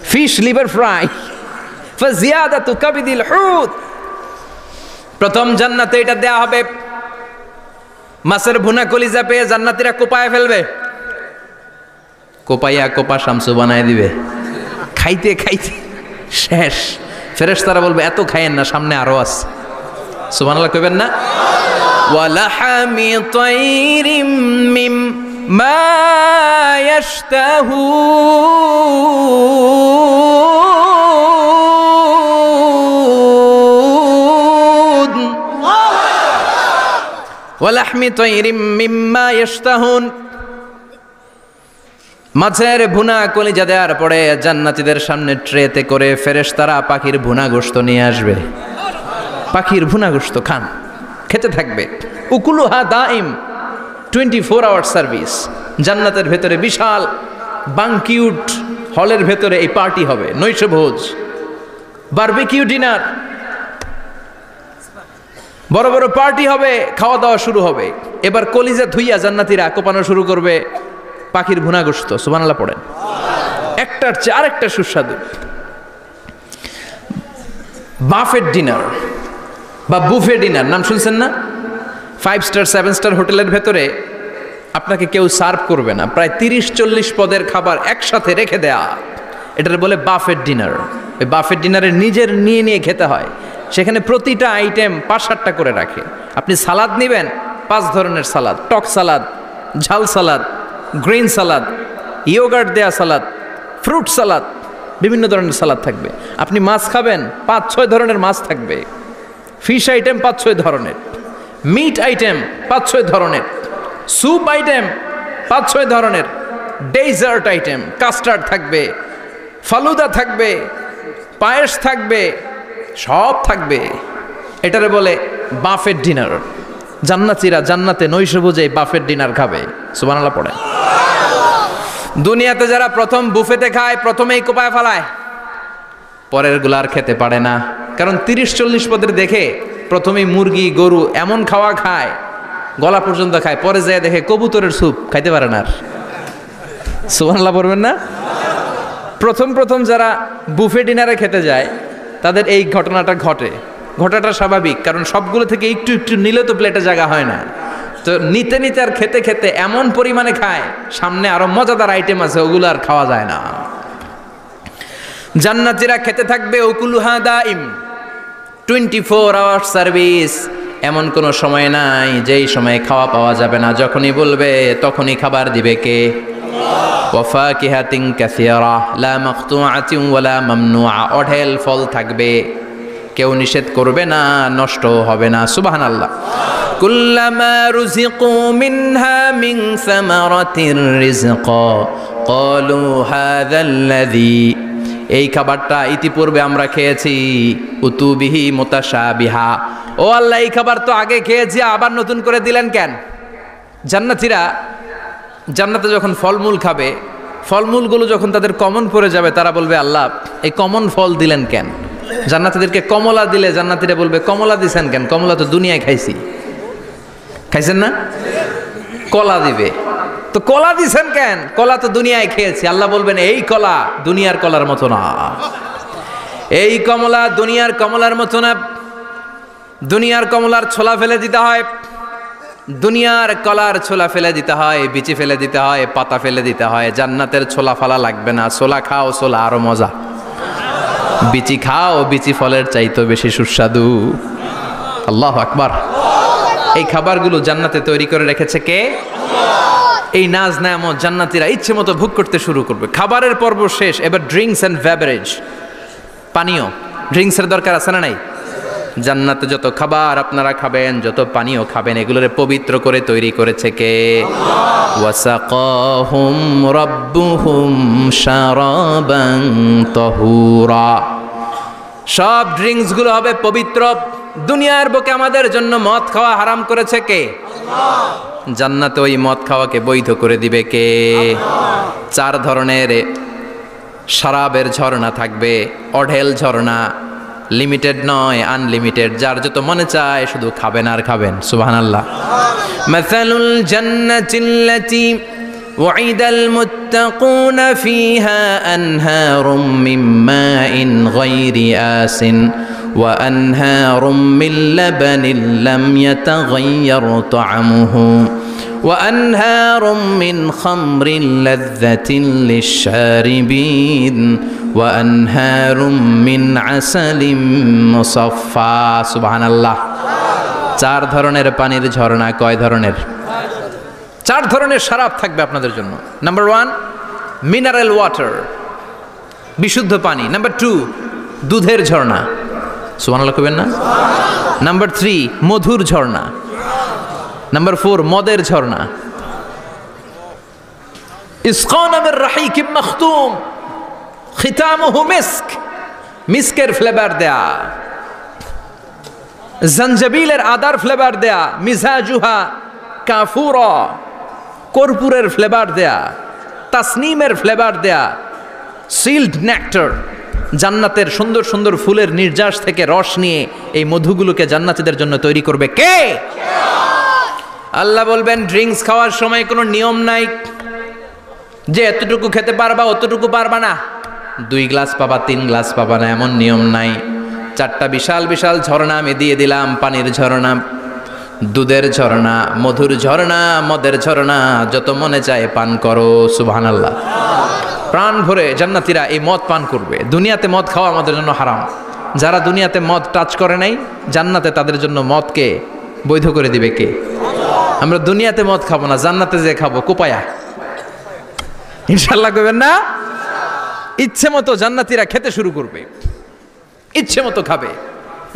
ফিশ লিভার ফ্রাই ফাজিয়াদাতু কাবিদিল হুত, প্রথম জান্নাতে এটা দেয়া হবে। মাছের ভুনা কলিজা পেয়ে জান্নাতীরা কোপায় ফেলবে, কোপাইয়া কোপা শামসু বানায় দিবে। খাইতে খাইতে শেষ। ফেরেশতারা বলবে এত খাইয়েন না, সামনে আরো আছে। সুবহানাল্লাহ কইবেন না? ওয়ালাহামি তাইরিম মিম্মা ইয়াশতাহুন, ওয়ালাহমি তাইরিম মিম্মা ইয়াশতাহুন। মাছের ভুনা কলিজা দেওয়ার পরে জান্নাতীদের সামনে ট্রেতে করে ফেরেশতারা পাখির ভুনা গোশত নিয়ে আসবে। পাখির ভুনা গোশত খান, খেতে থাকবে। উকুলুহা দাইম, 24 আওয়ার সার্ভিস। জান্নাতের ভেতরে বিশাল বানকিউট হলের ভেতরে এই পার্টি হবে, নৈশভোজ, বারবিকিউ ডিনার, বড় বড় পার্টি হবে, খাওয়া দাওয়া শুরু হবে। এবার কলিজা ধুইয়া জান্নাতীরা কোপানো শুরু করবে পাখির ভুনা গোশত। সুবহানাল্লাহ পড়েন। একটার চেয়ে আরেকটা সুস্বাদু। বাফেট ডিনার বা বুফে ডিনার নাম শুনছেন না? 5 স্টার 7 স্টার হোটেলের ভেতরে আপনাকে কেউ সার্ভ করবে না, প্রায় 30-40 পদের খাবার একসাথে রেখে দেয়া, এটার বলে বাফেট ডিনার। ওই বাফেট ডিনারে নিজের নিয়ে নিয়ে খেতে হয়। সেখানে প্রতিটা আইটেম 5-7টা করে রাখে। আপনি সালাদ নেবেন, 5 ধরনের সালাদ, টক সালাদ, ঝাল সালাদ, গ্রিন সালাদ, ইয়োগার্ট দেয়া সালাদ, ফ্রুট সালাদ, বিভিন্ন ধরনের সালাদ থাকবে। আপনি মাছ খাবেন, 5-6 ধরনের মাছ থাকবে। ফিশ আইটেম 5-6 ধরনের, মিট আইটেম 5-6 ধরনের, স্যুপ আইটেম 5-6 ধরনের, ডেজার্ট আইটেম, কাস্টার্ড থাকবে, ফালুদা থাকবে, পায়েস থাকবে, সব থাকবে। এটারে বলে বাফেট ডিনার। জান্নাতীরা জান্নাতে নৈশভোজে বাফেট ডিনার খাবে। সুবহানাল্লাহ পড়ে। দুনিয়াতে যারা প্রথম বুফেতে খায়, প্রথমেই কোপায় ফেলায়, পরের গুলার খেতে পারে না। কারণ 30-40 পদের দেখে প্রথমেই মুরগি গরু এমন খাওয়া খায়, গলা পর্যন্ত খায়, পরে যায় দেখে কবুতরের স্যুপ খাইতে পারে না। সুবহানাল্লাহ পড়বেন না? প্রথম প্রথম যারা বুফে ডিনারে খেতে যায় তাদের এই ঘটনাটা ঘটে। ঘটাটা স্বাভাবিক, কারণ সবগুলো থেকে একটু একটু নিলে তো প্লেটে জায়গা হয় না। তো নিতে নিতে আর খেতে খেতে এমন পরিমাণে খায়, সামনে আরো মজাদার আইটেম আছে, ওগুলো আর খাওয়া যায় না। জান্নাতীরা খেতে থাকবে উকুলুহা দাইম, 24 আওয়ার সার্ভিস। এমন কোনো সময় নাই যেই সময় খাওয়া পাওয়া যাবে না। যখনই বলবে তখনই খাবার দিবে কে? ওয়াফাকিহাতিন কাসীরা লা মাকতুআতিন ওয়ালা মামনুআ, অঢেল ফল থাকবে, কেউ নিষেধ করবে না, নষ্ট হবে না। সুবহানাল্লাহ। কুল্লামা রুজিকু মিনহা মিন সামারাতির রিজকা ক্বালু হাযাল্লাযী, এই খাবারটা ইতিপূর্বে আমরা খেয়েছি, উতুবিহি মুতাশাবিহা, ও আল্লাহ এই খাবার তো আগে খেয়েছি, আবার নতুন করে দিলেন কেন? জান্নাতীরা জান্নাতে যখন ফলমূল খাবে, ফলমূলগুলো যখন তাদের কমন পড়ে যাবে, তারা বলবে আল্লাহ এই কমন ফল দিলেন কেন? জান্নাতীদেরকে কমলা দিলে জান্নাতীরা বলবে কমলা দিছেন কেন? কমলা তো দুনিয়ায় খাইছি। খাইছেন না? কলা দিবে, তো কলা দিছেন কেন? কলা তো দুনিয়ায় খেয়েছি। আল্লাহ বলবেন এই কলা দুনিয়ার কলার মতো না, এই কমলা দুনিয়ার কমলার মতো না। দুনিয়ার কমলার ছোলা ফেলে দিতে হয়, দুনিয়ার কলার ছোলা ফেলে দিতে হয়, বিচি ফেলে দিতে হয়, পাতা ফেলে দিতে হয়। জান্নাতের ছোলা ফালা লাগবে না, ছোলা খাও, ছোলা আরো মজা। বিচি খাও, বিচি ফলের চাইতো বেশি সুস্বাদু। আল্লাহু আকবার। এই খাবারগুলো জান্নাতে তৈরি করে রেখেছে কে? এই নাজ নেয়ামত জান্নাতীরা ইচ্ছে মতো ভোগ করতে শুরু করবে। খাবারের পর্ব শেষ, এবার ড্রিঙ্কস এন্ড বেভারেজ, পানীয়। ড্রিঙ্কসের দরকার আছে না নাই? জান্নাতে যত খাবার আপনারা খাবেন, যত পানীয় খাবেন, এগুলোরে পবিত্র করে তৈরি করেছে কে? ওয়াসাকাহুম রাব্বুহুম শারাবান তাহুরা। সব ড্রিঙ্কস গুলো হবে পবিত্র। দুনিয়ার বুকে আমাদের জন্য মদ খাওয়া হারাম করেছে কে? আল্লাহ। জান্নাতে ওই মদ খাওয়াকে বৈধ করে দিবে কে? আল্লাহ। 4 ধরনের শরাবের ঝর্ণা থাকবে, অঢেল ঝর্ণা, লিমিটেড নয়, আনলিমিটেড। যার যত মনে চায় শুধু খাবেন আর খাবেন। সুবহানাল্লাহ। মাসালুল জান্নাতিল্লাতী ওয়াইদাল মুত্তাকুনা ফিহা আনহারুম মিন মাইন গায়রি আসিন ওয়া আনহারুম মিন লাবানিন লাম ইয়াতাগায়্যার তা'আমুহু وأنهار من خمر لذة للشاربين وأنهار من عسل مصفى سبحان الله। চার ধরনের পানির ঝর্ণা। কয় ধরনের? চার ধরনের শরাব থাকবে আপনাদের জন্য। নাম্বার 1 মিনারেল ওয়াটার, বিশুদ্ধ পানি। নাম্বার 2 দুধের ঝর্ণা। সুবহানাল্লাহ কইবেন না? নাম্বার 3 মধুর ঝর্ণা। নাম্বার 4 মদের ঝর্ণা। ইসকানা মির রাহিকিম মাখতুম খিতামুহু মিস্ক, মিস্কের ফ্লেভার দেয়া, জঞ্জাবিলের আদার ফ্লেভার দেয়া, মিজাজুহা কাফুরা, কর্পূরের ফ্লেভার দেয়া, তাসনিমের ফ্লেভার দেয়া, সিল্ড নেক্টার, জান্নাতের সুন্দর সুন্দর ফুলের নির্যাস থেকে রস নিয়ে এই মধুগুলোকে জান্নাতীদের জন্য তৈরি করবে কে? আল্লাহ বলবেন ড্রিঙ্কস খাওয়ার সময় কোনো নিয়ম নাই যে এতটুকু খেতে পারবা অতটুকু পারবা না, 2 গ্লাস পাবা 3 গ্লাস পাবা না, এমন নিয়ম নাই। 4টা বিশাল বিশাল ঝর্ণা আমি দিয়ে দিলাম। পানির ঝর্ণা, দুধের ঝর্ণা, মধুর ঝর্ণা, মদের ঝর্ণা, যত মনে চায় পান করো। সুবহানাল্লাহ। প্রাণ ভরে জান্নাতীরা এই মদ পান করবে। দুনিয়াতে মদ খাওয়া আমাদের জন্য হারাম। যারা দুনিয়াতে মদ টাচ করে নাই, জান্নাতে তাদের জন্য মদকে বৈধ করে দিবে কে? আমরা দুনিয়াতে মদ খাবো না, জান্নাতে যে খাবো কোপায়া। ইনশাআল্লাহ কইবেন না? ইচ্ছে মতো জান্নাতীরা খেতে শুরু করবে, ইচ্ছে মতো খাবে।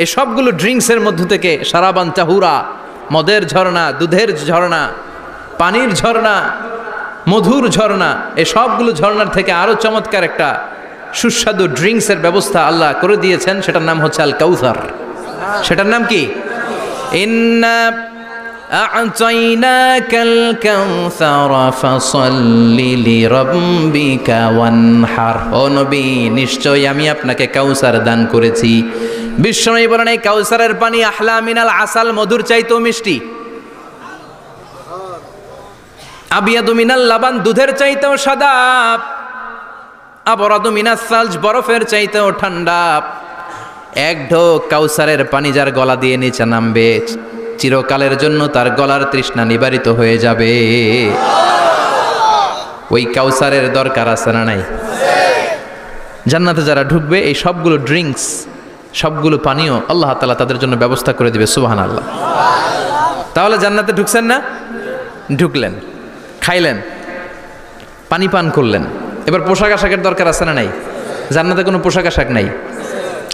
এই সবগুলো ড্রিঙ্কসের মধ্য থেকে শারাবান তাহুরা, মদের ঝর্ণা, দুধের ঝর্ণা, পানির ঝর্ণা, মধুর ঝর্ণা, এই সবগুলো ঝর্ণার থেকে আরো চমৎকার একটা সুস্বাদু ড্রিঙ্কসের ব্যবস্থা আল্লাহ করে দিয়েছেন। সেটার নাম হচ্ছে আল কাউসার। সেটার নাম কি? ইন্না আ'তাইনাকাল কাউসার ফাসাল্লি লিরাব্বিকা ওয়ানহার। ও নবী, নিশ্চয়ই আমি আপনাকে কাউসার দান করেছি। বিশ্বনবী বলেন এই কাউসারের পানি আহলা মিনাল আসাল, মধুর চাইতেও মিষ্টি। আবিয়াদু মিনাল লাবান, দুধের চাইতেও সাদা। আবরাদু মিনাস সালজ, বরফের চাইতেও ঠান্ডা। এক ঢোক কাউসারের পানি যার গলা দিয়ে নিচে নামবে, চিরকালের জন্য তার গলার তৃষ্ণা নিবারিত হয়ে যাবে। ওই কাউসারের দরকার আছে না নাই? জান্নাতে যারা ঢুকবে এই সবগুলো ড্রিঙ্কস, সবগুলো পানীয় আল্লাহ তাআলা তাদের জন্য ব্যবস্থা করে দিবে। সুবহানাল্লাহ। তাহলে জান্নাতে ঢুকছেন না? ঢুকলেন, খাইলেন, পানি পান করলেন। এবার পোশাক আশাকের দরকার আছে না নাই? জান্নাতে কোনো পোশাক আশাক নাই।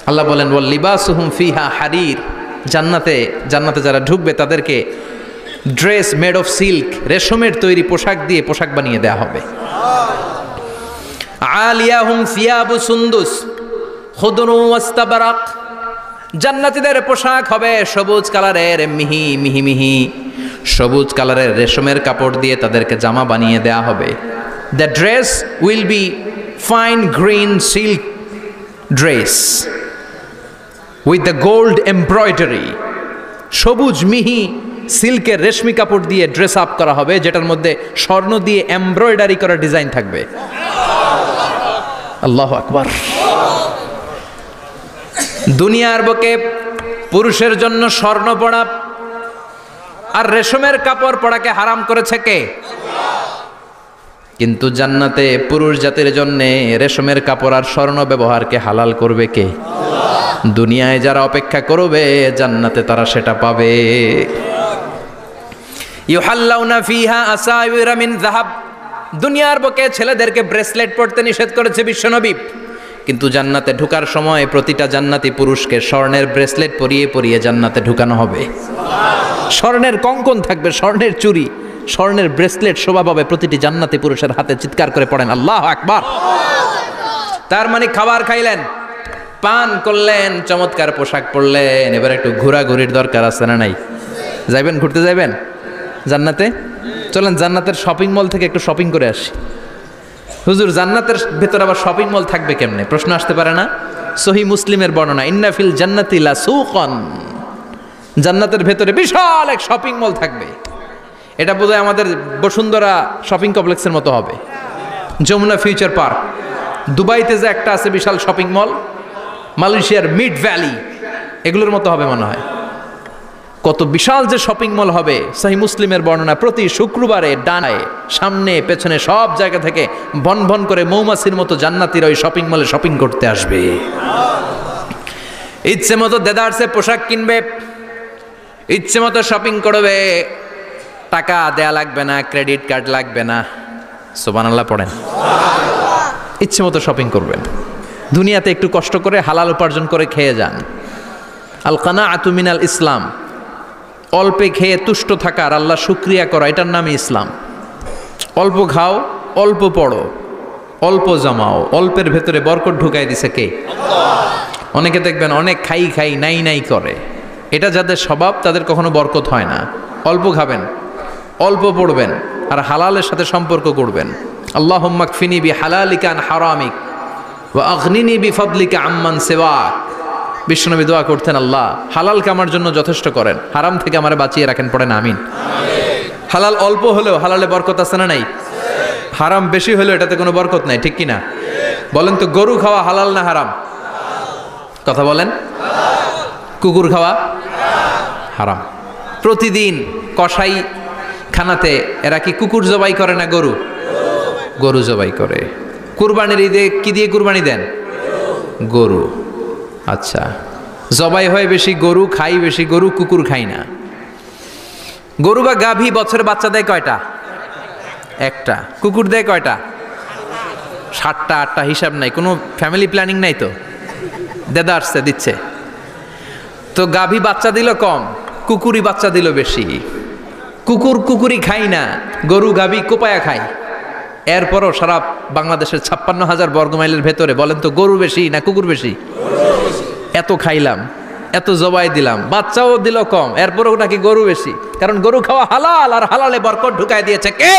আল্লাহ বলেন ওয়াল লিবাসুহুম ফিহা হারির। জান্নাতে যারা ঢুকবে তাদেরকে ড্রেস মেড অফ সিল্ক, রেশমের তৈরি পোশাক দিয়ে পোশাক বানিয়ে দেয়া হবে। আলিয়াহুম সিয়াবু সুন্দুস খুদরু ওয়াস্তাবরাক। জান্নাতীদের পোশাক হবে সবুজ কালারের, মিহি মিহি মিহি সবুজ কালারের রেশমের কাপড় দিয়ে তাদেরকে জামা বানিয়ে দেয়া হবে। The dress will be fine green silk dress with the gold embroidery. সবুজ মিহি সিল্কের রেশমি কাপড় দিয়ে ড্রেস আপ করা হবে, যেটার মধ্যে স্বর্ণ দিয়ে এমব্রয়ডারি করা ডিজাইন থাকবে। আল্লাহু আকবার। দুনিয়ার বুকে পুরুষের জন্য স্বর্ণ পরা আর রেশমের কাপড় পরাকে হারাম করেছে কে? কিন্তু জান্নাতে পুরুষ জাতির জন্য রেশমের কাপড় আর স্বর্ণ ব্যবহারকে হালাল করবে কে? দুনিয়ায় যারা অপেক্ষা করবে জান্নাতে তারা সেটা পাবে। ইউহাল্লাউনা ফিহা আসাইরা মিন যাহাব। দুনিয়ার বুকে ছেলেদেরকে ব্রেসলেট পরতে নিষেধ করেছে বিশ্বনবী, কিন্তু জান্নাতে ঢোকার সময় প্রতিটা জান্নাতি পুরুষকে স্বর্ণের ব্রেসলেট পরিয়ে পরিয়ে জান্নাতে ঢুকানো হবে। স্বর্ণের কঙ্কন থাকবে, স্বর্ণের চুড়ি, স্বর্ণের ব্রেসলেট শোভা পাবে প্রতিটি জান্নাতি পুরুষের হাতে। চিৎকার করে পড়েন আল্লাহু আকবার। তার মানে খাবার খাইলেন, পান করলেন, চমৎকার পোশাক পরলেন, এবার একটু ঘোরাঘুরির দরকার আছে না নাই? যাইবেন, ঘুরতে যাইবেন জান্নাতে? চলেন জান্নাতের শপিং মল থেকে একটু শপিং করে আসি। হুজুর জান্নাতের ভেতর আবার শপিং মল থাকবে কেমনে? প্রশ্ন আসতে পারে না? সহিহ মুসলিমের বর্ণনা, ইন্না ফিল জান্নাতি লাসুকান, জান্নাতের ভেতরে বিশাল এক শপিং মল থাকবে। এটা বোধহয় আমাদের বসুন্ধরা শপিং কমপ্লেক্সের মতো হবে, যমুনা ফিউচার পার্ক। দুবাইতে যে একটা আছে বিশাল শপিং মল, মালয়েশিয়ার মিড ভ্যালি, এগুলোর মতো হবে মনে হয়। কত বিশাল যে শপিং মল হবে। সহিহ মুসলিমের বর্ণনা, প্রতি শুক্রবারে ডানায় সামনে পেছনে সব জায়গা থেকে ভন ভন করে মৌমাছির মতো জান্নাতীরা ওই শপিং মলে শপিং করতে আসবে। ইচ্ছে মতো দেদারসে পোশাক কিনবে, ইচ্ছে মতো শপিং করবে, টাকা দেয়া লাগবে না, ক্রেডিট কার্ড লাগবে না। সুবহানাল্লাহ পড়েন। ইচ্ছে মতো শপিং করবেন। দুনিয়াতে একটু কষ্ট করে হালাল উপার্জন করে খেয়ে যান। আল কানাআতু মিনাল ইসলাম, অল্পে খেয়ে তুষ্ট থাকা আর আল্লাহ শুকরিয়া করা, এটার নামই ইসলাম। অল্প খাও, অল্প পড়ো, অল্প জমাও, অল্পের ভেতরে বরকত ঢুকাই দিছে কে? অনেকে দেখবেন অনেক খাই খাই নাই নাই করে, এটা যাদের স্বভাব তাদের কখনো বরকত হয় না। অল্প খাবেন, অল্প পড়বেন, আর হালালের সাথে সম্পর্ক করবেন। আল্লাহুম্মা কফিনি বিহালালিকা আন হারামিক ওয়া আগনিনি বিফাদলিকা আম্মান সিওয়াক। বিশ্বনবী দোয়া করতেন, আল্লাহ হালালকে আমার জন্য যথেষ্ট করেন, হারাম থেকে আমারে বাঁচিয়ে রাখেন। পড়েন আমিন। হালাল অল্প হলেও হালালে বরকত আছে না নাই? হারাম বেশি হলেও এটাতে কোনো বরকত নাই, ঠিক কিনা? বলেন তো, গরু খাওয়া হালাল না হারাম? কথা বলেন। কুকুর খাওয়া হারাম। প্রতিদিন কসাই খানাতে এরা কি কুকুর জবাই করে না গরু? গরু জবাই করে। কুরবানির ঈদে কি দিয়ে কুরবানি দেন? গরু। আচ্ছা, জবাই হয় বেশি গরু, খাই বেশি গরু, কুকুর খাই না। গরু বা গাভী বছরে বাচ্চা দেয় কয়টা? একটা। কুকুর দেয় কয়টা? 7টা 8টা, হিসাব নাই, কোনো ফ্যামিলি প্ল্যানিং নাই তো, দেদা আসছে দিচ্ছে। তো গাভী বাচ্চা দিল কম, কুকুরই বাচ্চা দিল বেশি। কুকুরি খাই না, গরু গাভী কোপায়া খায়। এরপরও সারা বাংলাদেশের 56,000 বর্গমাইলের ভেতরে বলেন তো, গরু বেশি না কুকুর বেশি? এত খাইলাম, এত জবাই দিলাম, বাচ্চাও দিল কম, এরপরও নাকি গরু বেশি। কারণ গরু খাওয়া হালাল, আর হালালে বরকত ঢুকাই দিয়েছে কে?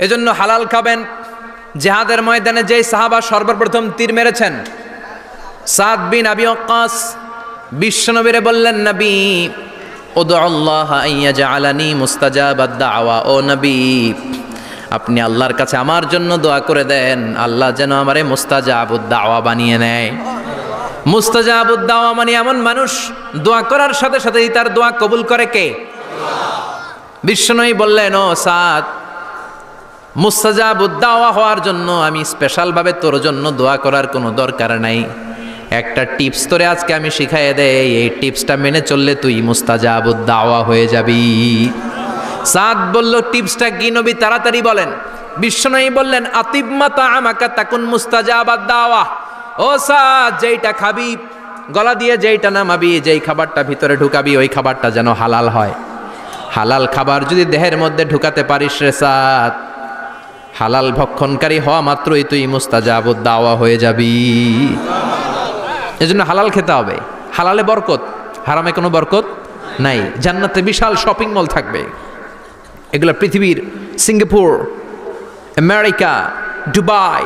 এজন্য হালাল খাবেন। জিহাদের ময়দানে যেই সাহাবা সর্বপ্রথম তীর মেরেছেন, সাদ বিন আবি ওয়াক্কাস, বিশ্বনবীরে বললেন, নবী উদউল্লাহ আইয়াজআলানি মুস্তাজাবাদ দাওয়া। ও নবী, আপনি আল্লাহর কাছে আমার জন্য দোয়া করে দেন, আল্লাহ যেন আমারে মুস্তাজাবুদ দাওয়া বানিয়ে নেয়। মুস্তাজাবুদ দাওয়া মানে এমন মানুষ, দোয়া করার সাথে সাথেই তার দোয়া কবুল করে কে? বিশ্বনবী বললেন, ও সাদ, মুস্তাজাবুদ দাওয়া হওয়ার জন্য আমি স্পেশালভাবে তোর জন্য দোয়া করার কোনো দরকার নাই। একটা টিপস তোরে আজকে আমি শিখাইয়ে দেই, এই টিপসটা মেনে চললে তুই মুস্তাজাবুদ দাওয়া হয়ে যাবি। সাদ বলল, টিপসটা কি নবী? তাড়াতাড়ি বলেন। বিশ্বনবী বললেন, আতিবমা তাআমাকা তাকুন মুস্তাজাবাদ দাওয়া। ও সাদ, যেইটা খাবি, গলা দিয়ে যেইটা নামাবি, যেই খাবারটা ভিতরে ঢুকাবি, ওই খাবারটা যেন হালাল হয়। হালাল খাবার যদি দেহের মধ্যে ঢুকাতে পারিস রে সাদ, হালাল ভক্ষণকারী হওয়া মাত্রই তুই মুস্তাজাবুদ দাওয়া হয়ে যাবি। এজন্য হালাল খেতে হবে। হালালে বরকত, হারামে কোনো বরকত নাই। জান্নাতে বিশাল শপিং মল থাকবে। এগুলো পৃথিবীর সিঙ্গাপুর, আমেরিকা, দুবাই,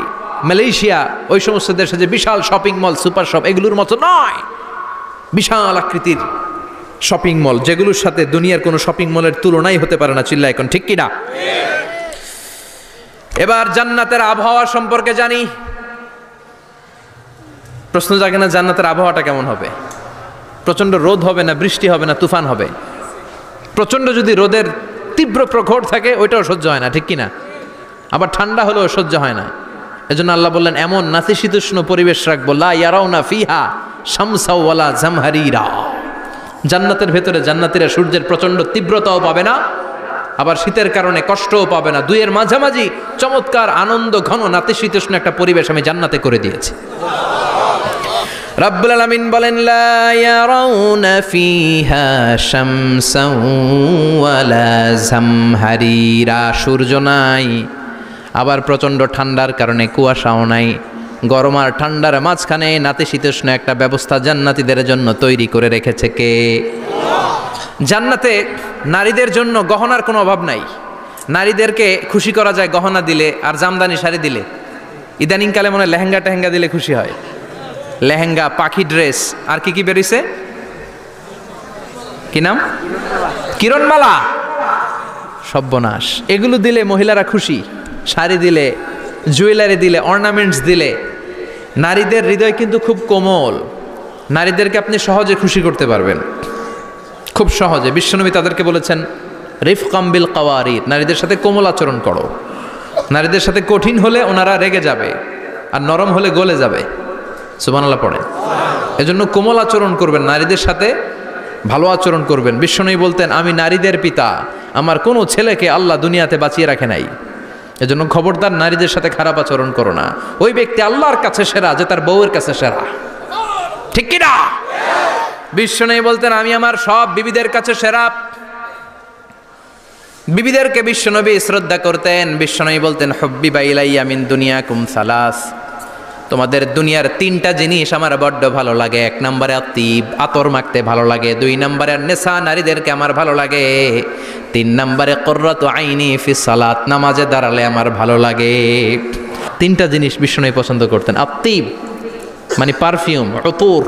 মালয়েশিয়া, ওই সমস্ত দেশে যে বিশাল শপিং মল, সুপার শপ, এগুলোর মতো নয়। বিশাল আকৃতির শপিং মল, যেগুলোর সাথে দুনিয়ার কোনো শপিং মলের তুলনাই হতে পারে না। চিল্লা এখন ঠিক কিনা? এবার জান্নাতের আবহাওয়া সম্পর্কে জানি। প্রশ্ন জাগে না, জান্নাতের আবহাওয়াটা কেমন হবে? প্রচণ্ড রোদ হবে না বৃষ্টি হবে না তুফান হবে? প্রচণ্ড যদি রোদের তীব্র প্রখর থাকে, ওইটাও সহ্য হয় না, ঠিক কিনা? আবার ঠান্ডা হলেও সহ্য হয় না। এজন্য আল্লাহ বললেন, এমন নাতিশীতোষ্ণ পরিবেশ রাখবো, লা ইয়ারাউনা ফিহা শামসা ওয়ালা জামহারিরা। জান্নাতের ভেতরে জান্নাতীরা সূর্যের প্রচণ্ড তীব্রতাও পাবে না, আবার শীতের কারণে কষ্টও পাবে না। দুইয়ের মাঝামাঝি চমৎকার আনন্দ ঘন নাতিশীতোষ্ণ একটা পরিবেশ আমি জান্নাতে করে দিয়েছি। রাব্বুল আলামিন বলেন, লা ইয়ারাউনা ফিহা শামসাও ওয়ালা জামহারিরা। সূর্য নাই, আবার প্রচণ্ড ঠান্ডার কারণে কুয়াশাও নাই। গরম আর ঠান্ডার মাঝখানে নাতিশীতোষ্ণ একটা ব্যবস্থা জান্নাতীদের জন্য তৈরি করে রেখেছে কে? জান্নাতে নারীদের জন্য গহনার কোনো অভাব নাই। নারীদেরকে খুশি করা যায় গহনা দিলে আর জামদানি শাড়ি দিলে। ইদানিংকালে মনে হয় লেহেঙ্গা টেহেঙ্গা দিলে খুশি হয়। লেহেঙ্গা, পাখি ড্রেস, আর কি কি বেরিয়েছে, কি নাম, কিরণমালা, সর্বনাশ। এগুলো দিলে মহিলারা খুশি। শাড়ি দিলে, জুয়েলারি দিলে, অর্নামেন্টস দিলে। নারীদের হৃদয় কিন্তু খুব কোমল। নারীদেরকে আপনি সহজে খুশি করতে পারবেন, খুব সহজে। বিশ্বনবী তাদেরকে বলেছেন রিফকাম বিল কাওয়ারির, নারীদের সাথে কোমল আচরণ করো। নারীদের সাথে কঠিন হলে ওনারা রেগে যাবে, আর নরম হলে গলে যাবে। সুবহানাল্লাহ পড়েন। এজন্য কোমল আচরণ করবেন, নারীদের সাথে ভালো আচরণ করবেন। বিশ্বনবী বলতেন আমি নারীদের পিতা, আমার কোনো ছেলেকে আল্লাহ দুনিয়াতে বাঁচিয়ে রাখে নাই। এজন্য খবরদার নারীদের সাথে খারাপ আচরণ করো না। ওই ব্যক্তি আল্লাহর কাছে সেরা যে তার বউয়ের কাছে সেরা, ঠিক কি না? বিশ্বনবী বলতেন আমি আমার সব বিবিদের কাছে সেরা। বিবিদেরকে বিশ্বনবী শ্রদ্ধা করতেন। বিশ্বনবী বলতেন হুব্বিবা ইলাইয়া মিন দুনিয়াকুম সালাস, তোমাদের দুনিয়ার তিনটা জিনিস আমার বড্ড ভালো লাগে। এক নম্বরে আতিব, আতর মাখতে ভালো লাগে। দুই নম্বরে নেশা, নারীদেরকে আমার ভালো লাগে। তিন নম্বরে কুররাতু আইনি ফি সালাত, নামাজে দাঁড়ালে আমার ভালো লাগে। তিনটা জিনিস বিশ্বনবী পছন্দ করতেন। আতিব মানে পারফিউম, উতুর।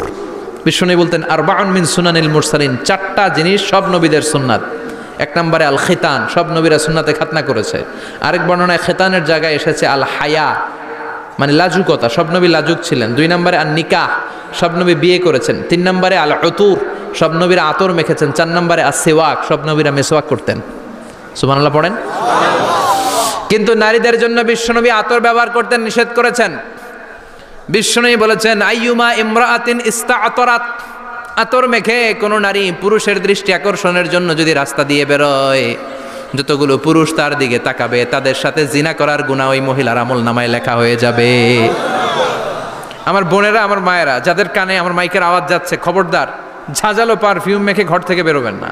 বিশ্বনবী বলতেন আরবাউন মিন সুনানিল মুরসালিন, চারটা জিনিস সব নবীদের সুন্নাত। এক নম্বরে আল খিতান, সব নবীরা সুন্নাতে খাতনা করেছে। আরেক বর্ণনায় খিতানের জায়গায় এসেছে আল হায়া, মানে লাজুকতা, সব নবী লাজুক ছিলেন। দুই নম্বরে আল নিকাহ, সব নবী বিয়ে করেছেন। তিন নম্বরে আল উতুর, সব নবীরা আতর মেখেছেন। চার নম্বরে আস সিওয়াক, সব নবীরা মেসওয়াক করতেন। সুবহানাল্লাহ পড়েন। কিন্তু নারীদের জন্য বিশ্বনবী আতর ব্যবহার করতেন নিষেধ করেছেন। বিশ্বনবী বলেছেন আইয়ুমা ইমরাআতিন ইস্তাআতরাত, আতর মেখে কোনো নারী পুরুষের দৃষ্টি আকর্ষণের জন্য যদি রাস্তা দিয়ে বেরোয়, যতগুলো পুরুষ তার দিকে তাকাবে তাদের সাথে জিনা করার গুনাহ ওই মহিলার আমল নামায় লেখা হয়ে যাবে। আমার বোনেরা, আমার মায়েরা, যাদের কানে আমার মাইকের আওয়াজ যাচ্ছে, খবরদার ঝাঁঝালো পারফিউম মেখে ঘর থেকে বেরোবেন না।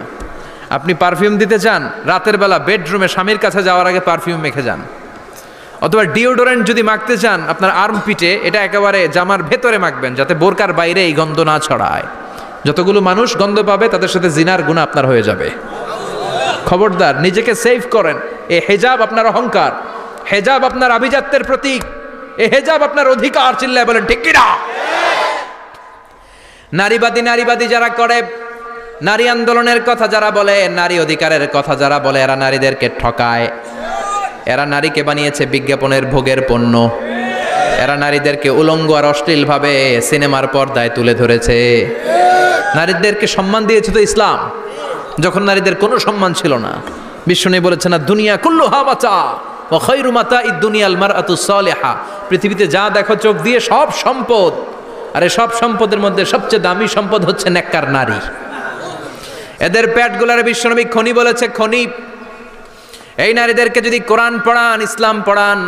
আপনি পারফিউম দিতে চান, রাতের বেলা বেডরুমে স্বামীর কাছে যাওয়ার আগে পারফিউম মেখে যান। অথবা ডিওডোরেন্ট যদি মাখতে চান, আপনার আর্ম পিটে এটা একেবারে জামার ভেতরে মাখবেন, যাতে বোরকার বাইরে এই গন্ধ না ছড়ায়। যতগুলো মানুষ গন্ধ পাবে তাদের সাথে জিনার গুনাহ আপনার হয়ে যাবে। খবরদার নিজেকে সেভ করেন। এ হেজাব আপনার অহংকার, হেজাব আপনার আভিজাত্যের প্রতীক, এ হেজাব আপনার অধিকার। চিল্লায় বলেন ঠিক কি না? নারীবাদী যারা করে, নারী আন্দোলনের কথা যারা বলে, নারী অধিকারের কথা যারা বলে, এরা নারীদেরকে ঠকায়। এরা নারীকে বানিয়েছে বিজ্ঞাপনের ভোগের পণ্য। এরা নারীদেরকে উলঙ্গ আর অশ্লীল ভাবে সিনেমার পর্দায় তুলে ধরেছে। নারীদেরকে সম্মান দিয়েছে তো ইসলাম, যখন নারীদের কোনো সম্মান ছিল না। বিশ্বনবী বলেছেন দুনিয়া কুল্লুহা মাতা ওয়া খায়রু মাতা'id দুনিয়াল মারআতুস সালিহা, পৃথিবীতে যা দেখো চোখ দিয়ে সব সম্পদ, আর এই সব সম্পদের মধ্যে সবচেয়ে দামি সম্পদ হচ্ছে নেককার নারী। এদের পেটগুলার বিশ্বনবী খনি বলেছে, খনি। এই নারীদেরকে যদি কোরআন পড়ান, ইসলাম পড়ান,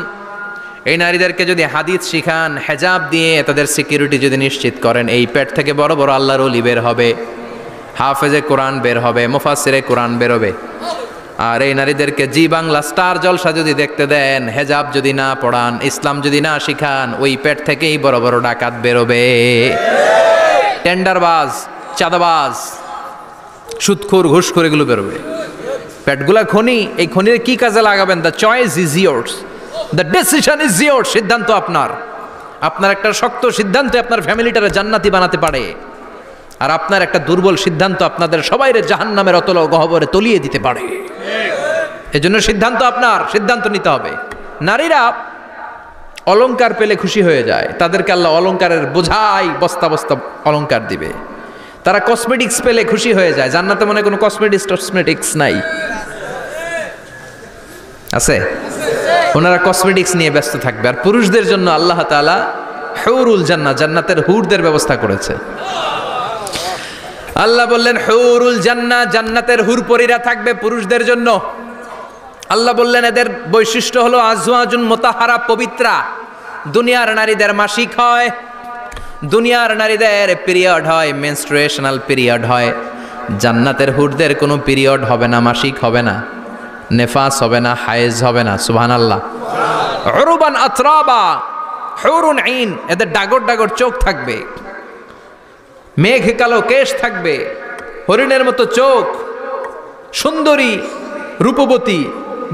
এই নারীদেরকে যদি হাদিস শিখান, হেজাব দিয়ে তাদের সিকিউরিটি যদি নিশ্চিত করেন, এই পেট থেকে বড় বড় আল্লাহর ওলি বের হবে, হাফেজে কোরআন বের হবে, মুফাসসিরে কোরআন বেরোবে। আর এই নারীদেরকে জি বাংলা স্টার জলসা যদি দেখতে দেন, হেজাব যদি না পড়ান, ইসলাম যদি না শিখান, ওই পেট থেকেই বড় বড় ডাকাত বেরোবে, টেন্ডারবাজ, চাঁদাবাজ, সুদখোর, ঘুষখোর, এগুলো বেরোবে। পেটগুলা খনি, এই খনির কি কাজে লাগাবেন? The choice is years, the decision is years. সিদ্ধান্ত আপনার। আপনার একটা শক্ত সিদ্ধান্ত আপনার ফ্যামিলিটারে জান্নাতি বানাতে পারে, আর আপনার একটা দুর্বল সিদ্ধান্ত আপনাদের সবাইরে জাহান্নামের অতল গহ্বরে তলিয়ে দিতে পারে। এজন্য সিদ্ধান্ত আপনার, সিদ্ধান্ত নিতে হবে। নারীরা অলংকার পেলে খুশি হয়ে যায়, তাদেরকে আল্লাহ অলংকারের বোঝাই বস্তা বস্তা অলংকার দিবে। তারা কসমেটিক্স পেলে খুশি হয়ে যায়। জান্নাতে মনে কোনো কসমেটিক্স নাই, আছে? ওনারা কসমেটিক্স নিয়ে ব্যস্ত থাকবে। আর পুরুষদের জন্য আল্লাহ তাআলা হুরুল জান্নাহ, জান্নাতের হুরদের ব্যবস্থা করেছে। আল্লাহ বললেন হুরুল জান্নাহ, জান্নাতের হুরপরীরা থাকবে পুরুষদের জন্য। আল্লাহ বললেন এদের বৈশিষ্ট্য হলো আজওয়াজুন মুতাহহারা, পবিত্রা। দুনিয়ার নারীদের মাসিক হয়, দুনিয়ার নারীদের পিরিয়ড হয়, মেনস্ট্রুয়েশনাল পিরিয়ড হয়। জান্নাতের হুরদের কোনো পিরিয়ড হবে না, মাসিক হবে না, নেফাস হবে না, হায়েজ হবে না। সুবহানাল্লাহ। উরুবান আতরাবা, হুরুন আইন, এদের ডাগর ডাগর চোখ থাকবে, মেঘ কালো কেশ থাকবে, হরিণের মতো চোখ, সুন্দরী, রূপবতী,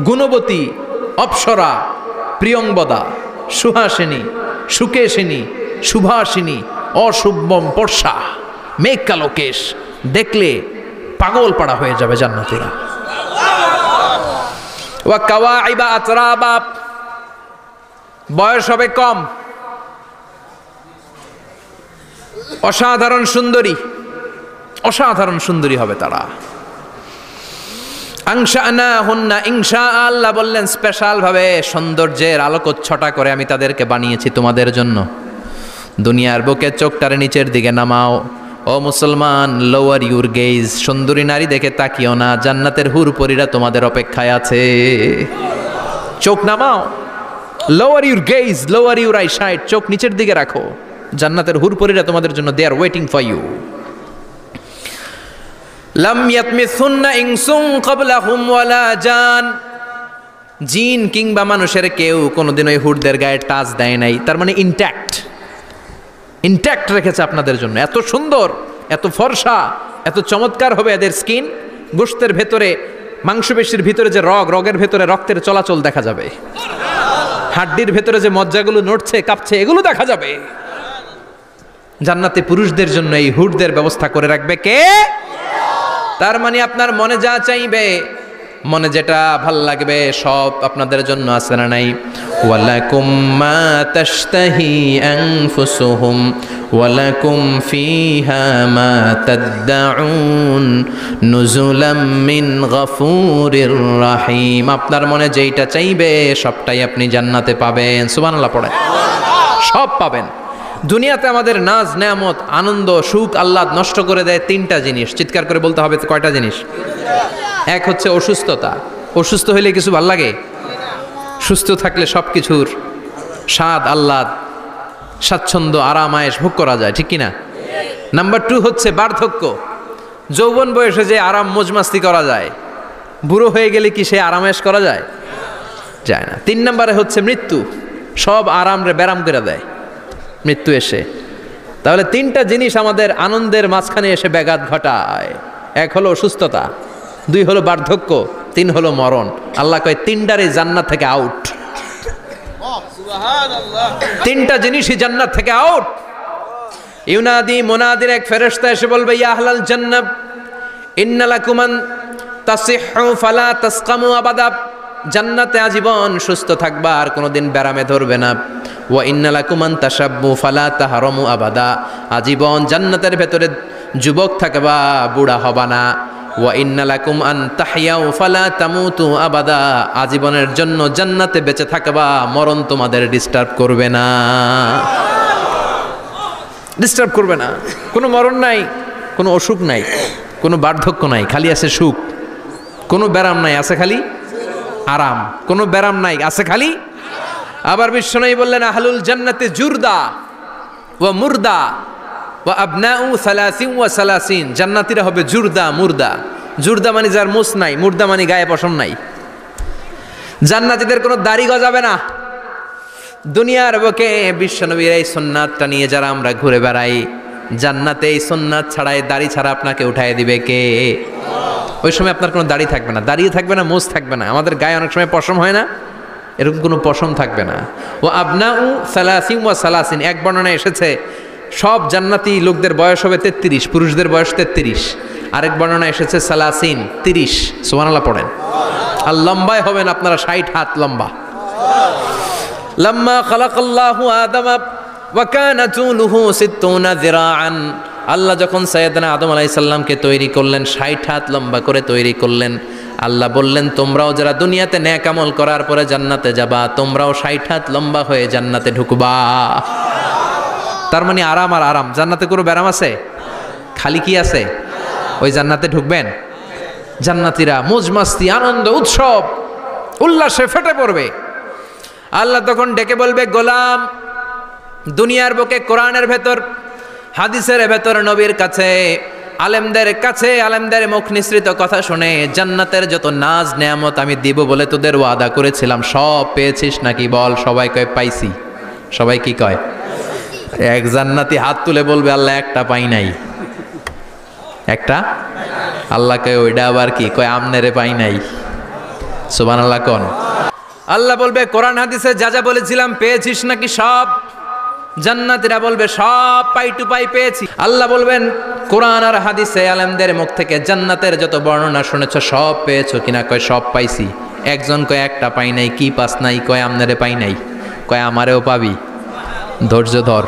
গুণবতী, অপ্সরা, প্রিয়ংবদা, সুহাসিনী, সুকেশিনী, সুভাষিনী, অশুভম পর্ষা, মেঘ কালো কেশ, দেখলে পাগল পাড়া হয়ে যাবে জান্নাতীরা। ওয়া কাওয়াইবা আতরাবা, বয়স হবে কম, অসাধারণ সুন্দরী, অসাধারণ সুন্দরী হবে তারা। আনশানাহুন্না ইনশা, আল্লাহ বললেন স্পেশাল ভাবে সৌন্দর্যের আলোকচ্ছটা করে আমি তাদেরকে বানিয়েছি তোমাদের জন্য। দুনিয়ার বুকে চোখটারে নিচের দিকে নামাও ও মুসলমান, লোয়ার ইউর গেজ, সুন্দরী নারী দেখে তাকিও না, জান্নাতের হুরপরীরা তোমাদের অপেক্ষায় আছে। চোখ নামাও, lower your gaze, lower your eyesight, চোখ নিচের দিকে রাখো, জান্নাতের হুরপরীরা তোমাদের জন্য they are waiting for you. লাম ইয়াতমিসুন্না ইনসুন ক্বাবলাহুম ওয়ালা জান, জিন কিংবা মানুষের কেউ কোনোদিন ওই হুরদের গায়ে টাচ দেয় নাই। তার মানে ইনট্যাক্ট, ইনট্যাক্ট রেখেছে আপনাদের জন্য। এত সুন্দর, এত ফর্সা, এত চমৎকার হবে এদের স্কিন। গোশতের ভেতরে, মাংসপেশির ভিতরে যে রগ, রগের ভেতরে রক্তের চলাচল দেখা যাবে, হাড্ডির ভেতরে যে মজ্জাগুলো নড়ছে কাঁপছে এগুলো দেখা যাবে। জান্নাতে পুরুষদের জন্য এই হুরদের ব্যবস্থা করে রাখবে কে? তার মানে আপনার মনে যা চাইবে, মনে যেটা ভাল লাগবে সব আপনাদের জন্য আছে না নাই? ওয়ালাকুম মা তাশতাহি আনফুসুহুম ওয়ালাকুম ফিহা মা তাদউন নুজুলাম মিন গফুরির রহিম। আপনার মনে যেইটা চাইবে সবটাই আপনি জান্নাতে পাবেন। সুবহানাল্লাহ পড়েন, সব পাবেন। দুনিয়াতে আমাদের নাজ নেয়ামত, আনন্দ, সুখ, আহ্লাদ নষ্ট করে দেয় তিনটা জিনিস। চিৎকার করে বলতে হবে কয়টা জিনিস? এক হচ্ছে অসুস্থতা। অসুস্থ হইলে কিছু ভাল লাগে? সুস্থ থাকলে সব কিছুর স্বাদ, আহ্লাদ, স্বাচ্ছন্দ্য, আরাম, আয়েশ ভোগ করা যায়, ঠিক কিনা? নাম্বার 2 হচ্ছে বার্ধক্য। যৌবন বয়সে যে আরাম মজমাস্তি করা যায়, বুড়ো হয়ে গেলে কি সে আরাম আয়েশ করা যায়? যায় না। 3 নম্বরে হচ্ছে মৃত্যু। সব আরাম রে ব্যারাম করে দেয় মৃত্যু এসে। তাহলে 3টা জিনিস আমাদের আনন্দের মাঝখানে এসে ব্যাঘাত ঘটায়। 1 হলো অসুস্থতা, 2 হলো বার্ধক্য, 3 হলো মরণ। আল্লাহ কয় 3টারে জান্নাত থেকে আউট। 3টা জিনিসই জান্নাত থেকে আউট। ইউনাদি মুনাদির এক ফেরেশতা এসে বলবে, ইয়া আহলাল জান্নাত ইন্না লাকুম আন তাসিহু ফালা তাসকামু আবাদা, জান্নাতে আজীবন সুস্থ থাকবা, আর কোনোদিন ব্যারামে ধরবে না। ওয়া ইন্না লাকুম আন তাশাব্বু ফালা তাহরামু আবাদা, আজীবন জান্নাতের ভেতরে যুবক থাকবা, বুড়া হবা না। ওয়া ইন্না লাকুম আন তাহইয়াউ ফালা তামুতু আবাদা, আজীবনের জন্য জান্নাতে বেঁচে থাকবা, মরণ তোমাদের ডিস্টার্ব করবে না, ডিস্টার্ব করবে না। কোনো মরণ নাই, কোনো অসুখ নাই, কোনো বার্ধক্য নাই, খালি আছে সুখ। কোনো ব্যারাম নাই, আছে খালি আরাম। কোনো ব্যারাম নাই, আছে খালি। আবার বিশ্বনবী বললেন, আহলুল জান্নাতে জুরদা ওয়া মুরদা ওয়া আবনাউ সালাসিন ওয়া সালাসিন, জান্নাতীরা হবে জুরদা মুরদা। জুরদা মানে যার মুছ নাই, মুরদা মানে গায়ে পশম নাই। জান্নাতীদের কোনো দাড়ি গজাবে না। দুনিয়ার বুকে বিশ্বনবীর এই সুন্নাতটা নিয়ে যারা আমরা ঘুরে বেড়াই, জান্নাতে এই সুন্নাত ছাড়াই, দাড়ি ছাড়া আপনাকে উঠায় দিবে কে? ওই সময় আপনার কোনো দাড়ি থাকবে না, দাড়িও থাকবে না, মোজ থাকবে না। আমাদের গায়ে অনেক সময় পশম হয় না, এরকম কোনো পশম থাকবে না। ও আবনাউ সালাসিন ওয়া সালাসিন, এক বর্ণনায় এসেছে সব জান্নাতি লোকদের বয়স হবে 33, পুরুষদের বয়স 33। আরেক বর্ণনায় এসেছে সালাসিন, 30। সুবহানাল্লাহ পড়েন। আর লম্বায় হবেন আপনারা 60 হাত লম্বা। লাম্মা খালাকাল্লাহু আদামা ওয়া কানা তুলুহু 60 যিরাআন, আল্লাহ যখন সাইয়েদনা আদম আলাইহিস সালামকে তৈরি করলেন, 60 হাত লম্বা করে তৈরি করলেন। আল্লাহ বললেন, তোমরাও যারা দুনিয়াতে নেক আমল করার পরে জান্নাতে যাবা, তোমরাও 60 হাত লম্বা হয়ে জান্নাতে ঢুকবা। তার মানে আরাম আর আরাম। জান্নাতে কোনো ব্যারাম আছে? খালি কি আছে? ওই জান্নাতে ঢুকবেন, জান্নাতীরা মজমাস্তি, আনন্দ, উৎসব, উল্লাসে ফেটে পড়বে। আল্লাহ তখন ডেকে বলবে, গোলাম, দুনিয়ার বুকে কোরআনের ভেতর, হাদিসের ভেতর, নবীর কাছে, আলেমদের কাছে, আলেমদের মুখ নিঃসৃত কথা শুনে জান্নাতের যত নাজ নেয়ামত আমি দিব বলে তোদের ওয়াদা করেছিলাম, সব পেয়েছিস নাকি বল? সবাই কয় পাইছি। সবাই কি কয়? এক জান্নাতি হাত তুলে বলবে, আল্লাহ একটা পাই নাই। একটা? আল্লাহ কয় ওইটা আবার কি? কয় আমনেরে পাই নাই। সুবহানাল্লাহ কোন? আল্লাহ বলবে কোরআন হাদিসে যা যা বলেছিলাম পেয়েছিস নাকি সব? জান্নাতীরা বলবে সব পাই টু পাই পেয়েছি। আল্লাহ বলবেন কোরআন আর হাদিসে আলেমদের মুখ থেকে জান্নাতের যত বর্ণনা শুনেছো সব পেয়েছো কিনা? কয় সব পাইছি। একজন কয় একটা পাই নাই। কি পাস নাই? কয় আমনারে পাই নাই। কয় আমারেও পাবি, ধৈর্য ধর।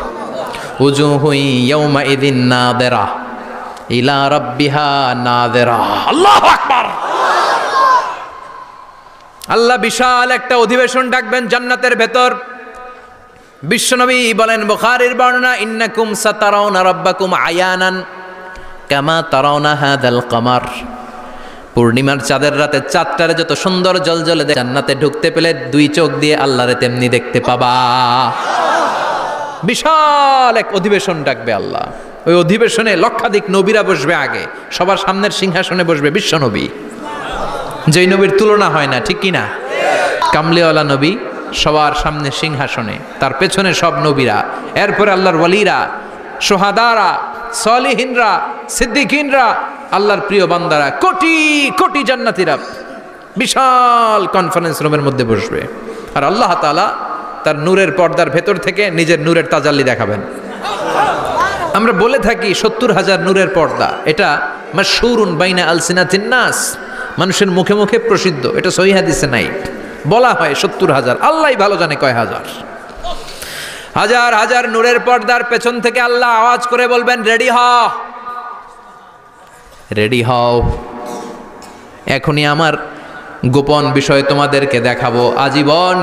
উজুহুই ইয়াউমা ইদিন নাদিরা ইলা রাব্বিহা নাদিরা। আল্লাহু আকবার। আল্লাহ বিশাল একটা অধিবেশন ডাকবেন জান্নাতের ভেতর। বিশ্বনবী বলেন বুখারীর বর্ণনা, ইন্নাকুম সাতারাউনা রাব্বাকুম আয়ানান কামা তারাউনা হাদাল কমার। পূর্ণিমার চাঁদের রাতে চাঁদটারে যত সুন্দর জ্বলজ্বলে জান্নাতে ঢুকতে পেলে দুই চোখ দিয়ে আল্লাহরে তেমনি দেখতে পাবা। বিশাল এক অধিবেশন ডাকবে আল্লাহ। ওই অধিবেশনে লক্ষাধিক নবীরা বসবে। আগে সবার সামনের সিংহাসনে বসবে বিশ্বনবী, যেই নবীর তুলনা হয় না, ঠিক কিনা? কামলিওয়ালা নবী সবার সামনে সিংহাসনে, তার পেছনে সব নবীরা, এরপরে আল্লাহর ওয়ালিরা, সোহাদারা, সলিহিনরা, সিদ্দিকিনরা, আল্লাহর প্রিয় বান্দারা, কোটি কোটি জান্নাতীরা বিশাল কনফারেন্স রুমের মধ্যে বসবে। আর আল্লাহ তাআলা তার নূরের পর্দার ভেতর থেকে নিজের নূরের তাজাল্লি দেখাবেন। আমরা বলে থাকি 70,000 নূরের পর্দা, এটা মাশহুরুন বাইনা আলসিনাতিন নাস, মানুষের মুখে মুখে প্রসিদ্ধ। এটা সহিহ হাদিসে নাই, বলা হয় 70,000, আল্লাহই ভালো জানে কয় হাজার। হাজার হাজার নূরের পর্দার পেছন থেকে আল্লাহ আওয়াজ করে বলবেন, রেডি হও, রেডি হও, এখনই আমার গোপন বিষয় তোমাদেরকে দেখাবো। আজীবন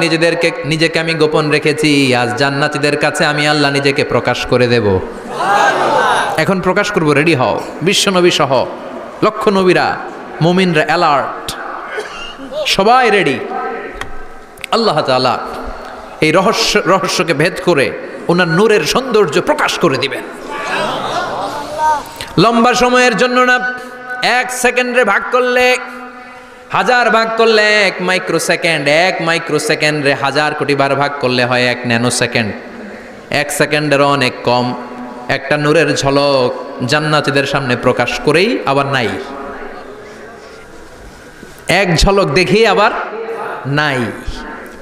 নিজেকে আমি গোপন রেখেছি, আজ জান্নাতীদের কাছে আমি আল্লাহ নিজেকে প্রকাশ করে দেব। এখন প্রকাশ করব, রেডি হও। বিশ্বনবী সহ লক্ষ নবীরা, মুমিনরা অ্যালার্ট, সবাই রেডি। আল্লাহ তাআলা এই রহস্যকে ভেদ করে ওনার নূরের সৌন্দর্য প্রকাশ করে দিবেন। লম্বা সময়ের জন্য না, 1 সেকেন্ডে ভাগ করলে, হাজার ভাগ করলে 1 মাইক্রোসেকেন্ড, 1 মাইক্রোসেকেন্ডে 1000 কোটি বার ভাগ করলে হয় 1 ন্যানো সেকেন্ড। 1 সেকেন্ডেরও অনেক কম একটা নূরের ঝলক জান্নাতীদের সামনে প্রকাশ করেই আবার নাই। এক ঝলক দেখি আবার নাই।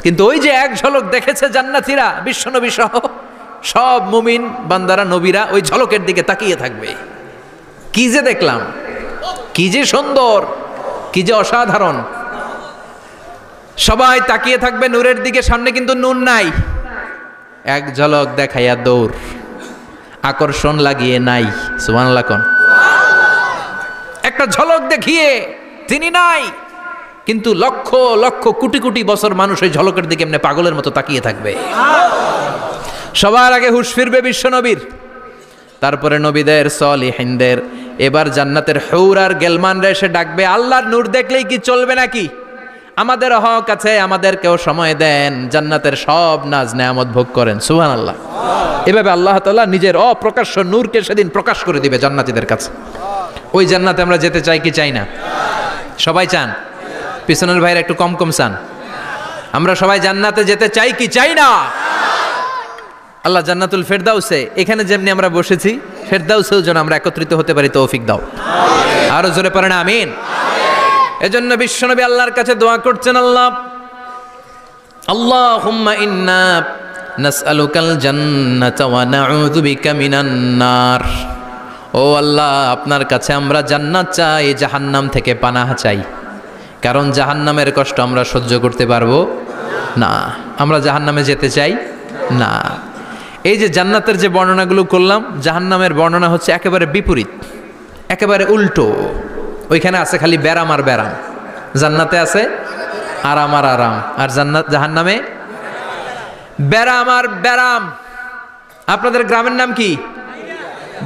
কিন্তু ওই যে এক ঝলক দেখেছে জান্নাতীরা, বিশ্বনবী সহ সব মুমিন বান্দারা, নবীরা ওই ঝলকের দিকে তাকিয়ে থাকবে। কি যে দেখলাম, কি যে সুন্দর, কি যে অসাধারণ। সবাই তাকিয়ে থাকবে নূরের দিকে, সামনে কিন্তু নূর নাই। এক ঝলক দেখাইয়া দৌড়, আকর্ষণ লাগিয়ে নাই। সুবহানাল্লাহ কোন? একটা ঝলক দেখিয়ে তিনি নাই, কিন্তু লক্ষ লক্ষ কোটি কোটি বছর মানুষ ওই ঝলকের দিকে এমনি পাগলের মতো তাকিয়ে থাকবে। সবার আগে হুঁশ ফিরবে বিশ্বনবীর, তারপরে নবীদের, সলিহিনদের। এবার জান্নাতের হুর আর গেলমানরা এসে ডাকবে, আল্লাহর নূর দেখলেই কি চলবে নাকি? আমাদের হক আছে, আমাদেরকেও সময় দেন, জান্নাতের সব নাজ নেয়ামত ভোগ করেন। সুবহানাল্লাহ। এভাবে আল্লাহ তাআলা নিজের অপ্রকাশ্য নূরকে সেদিন প্রকাশ করে দিবে জান্নাতীদের কাছে। ওই জান্নাতে আমরা যেতে চাই কি চাই না? সবাই চান? পিছনের ভাইরা একটু কম কম চান। আমরা সবাই জান্নাতে যেতে চাই কি চাই না? আল্লাহ জান্নাতুল ফেরদাউসে, এখানে যেমনি আমরা বসেছি, ফেরদাউসেও যেন আমরা একত্রিত হতে পারি, তৌফিক দাও। আরো জোরে পড়েন আমিন। এজন্য বিশ্বনবী আল্লাহর কাছে দোয়া করছেন, আল্লাহ আল্লাহুম্মা ইন্না নাসআলুকাল জান্নাতা ওয়া নাউযু বিকা মিনান নার। ও আল্লাহ, আপনার কাছে আমরা জান্নাত চাই, জাহান্নাম থেকে পানাহ চাই। কারণ জাহান্নামের কষ্ট আমরা সহ্য করতে পারবো না, আমরা জাহান্নামে যেতে চাই না। এই যে জান্নাতের যে বর্ণনাগুলো করলাম, জাহান্নামের বর্ণনা হচ্ছে একেবারে বিপরীত, একেবারে উল্টো। ওইখানে আছে খালি ব্যারাম আর ব্যারাম, জান্নাতে আছে আরাম আর আরাম, আর জাহান্নামে ব্যারাম আর ব্যারাম। আপনাদের গ্রামের নাম কি?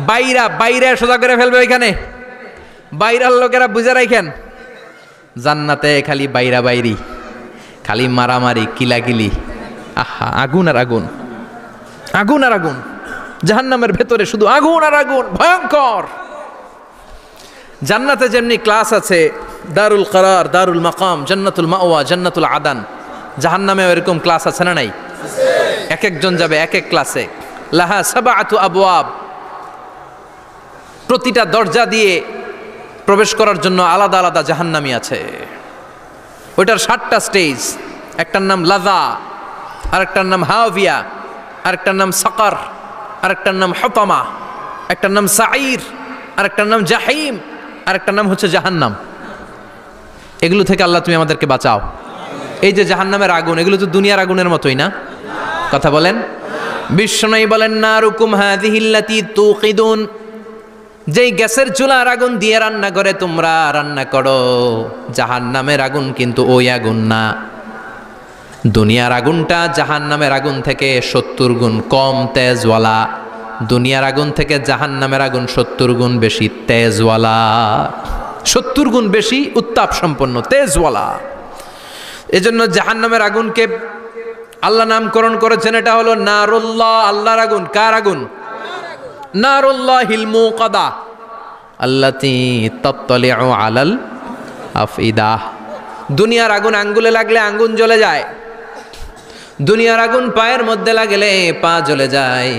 বাইরা। বাইরা সোজা করে ফেলবে ওইখানে, বাইরার লোকেরা বুঝে রাখেন। জান্নাতে খালি বাইরা বাইরি, খালি মারামারি, কিলাকিলি, আহা, আগুন আর আগুন, আগুন আর আগুন। জাহান্নামের ভেতরে শুধু আগুন আর আগুন, ভয়ঙ্কর। জান্নাতে যেমনি ক্লাস আছে, দারুল করার, দারুল মাকাম, জান্নাতুল মাওয়া, জান্নাতুল আদান, জাহান্নামেও এরকম ক্লাস আছে না নাই? এক একজন যাবে এক এক ক্লাসে। লাহা সাবআতু আবওয়াব, প্রতিটা দরজা দিয়ে প্রবেশ করার জন্য আলাদা আলাদা জাহান্নামী আছে। ওইটার 7টা স্টেজ। একটার নাম লাযা, আরেকটার নাম হাওয়িয়া, আরেকটার নাম সাকার, আরেকটার নাম হুতামা, একটার নাম সাঈর, আরেকটার নাম জাহিম, আরেকটার নাম হচ্ছে জাহান্নাম। এগুলো থেকে আল্লাহ তুমি আমাদেরকে বাঁচাও। এই যে জাহান্নামের আগুন, এগুলো তো দুনিয়ার আগুনের মতোই না? কথা বলেন। বিশ্বনবী বলেন নারুকুম হাযিহিল্লাতী তুকিদুন, যেই গ্যাসের চুলার আগুন দিয়ে রান্না করে তোমরা রান্না করো, জাহান্নামের আগুন কিন্তু ওই আগুন না। দুনিয়ার আগুনটা জাহান্নামের আগুন থেকে 70 গুণ কম তেজওয়ালা। দুনিয়ার আগুন থেকে জাহান্নামের আগুন 70 গুণ বেশি তেজওয়ালা, 70 গুণ বেশি উত্তাপ সম্পন্ন তেজওয়ালা। এজন্য জাহান্নামের আগুনকে আল্লাহ নামকরণ করেছেন, এটা হলো নারুল্লাহ, আল্লাহর আগুন। কার আগুন? নারুল্লাহিল মুকাদা আল্লাতী তাত্তালিউ আলাল আফইদা। দুনিয়ার আগুন আঙ্গুলে লাগলে আঙ্গুল জ্বলে যায়, দুনিয়ার আগুন পায়ের মধ্যে লাগলে পা জ্বলে যায়।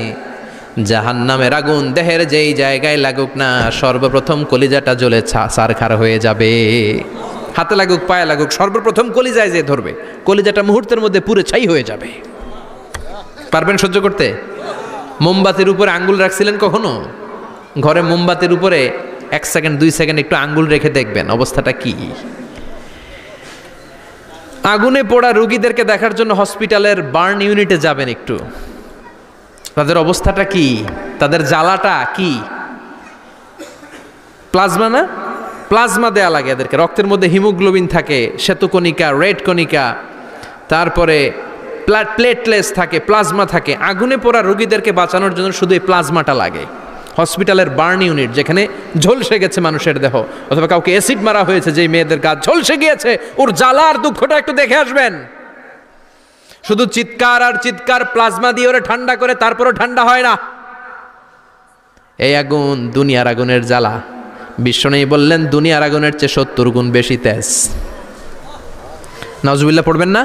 জাহান্নামের আগুন দেহের যেই জায়গায় লাগুক না, সর্বপ্রথম কলিজাটা জ্বলে ছারখার হয়ে যাবে। হাতে লাগুক পায়ে লাগুক, সর্বপ্রথম কলিজায় যে ধরবে, কলিজাটা মুহূর্তের মধ্যে পুরো ছাই হয়ে যাবে। পারবেন সহ্য করতে? মোমবাতির উপরে আঙ্গুল রাখছিলেন কখনো? ঘরে মোমবাতির উপরে 1 সেকেন্ড 2 সেকেন্ড একটু আঙ্গুল রেখে দেখবেন অবস্থাটা কি। আগুনে পোড়া রোগীদেরকে দেখার জন্য হসপিটালের বার্ন ইউনিটে যাবেন, একটু তাদের অবস্থাটা কি, তাদের জ্বালাটা কি। প্লাজমা না, প্লাজমা দেয়া লাগে এদেরকে। রক্তের মধ্যে হিমোগ্লোবিন থাকে, শ্বেতকণিকা, রেড কণিকা, তারপরে প্লেটলেস থাকে, প্লাজমা থাকে। আগুনে পোড়া রোগীদেরকে বাঁচানোর জন্য শুধু এই প্লাজমাটা লাগে। হসপিটালের বার্ন ইউনিট, যেখানে ঝলসে গেছে মানুষের দেহ, অথবা কাউকে অ্যাসিড মারা হয়েছে, যেই মেয়েদের গা ঝলসে গিয়েছে, ওর জ্বালা আর দুঃখটা একটু দেখে আসবেন। শুধু চিৎকার আর চিৎকার, প্লাজমা দিয়ে ওরা ঠান্ডা করে, তারপরও ঠান্ডা হয় না। এই আগুন দুনিয়ার আগুনের জ্বালা। বিশ্বনবী বললেন দুনিয়ার আগুনের চেয়ে 70 গুণ বেশি তেজ। নাউজুবিল্লাহ পড়বেন না?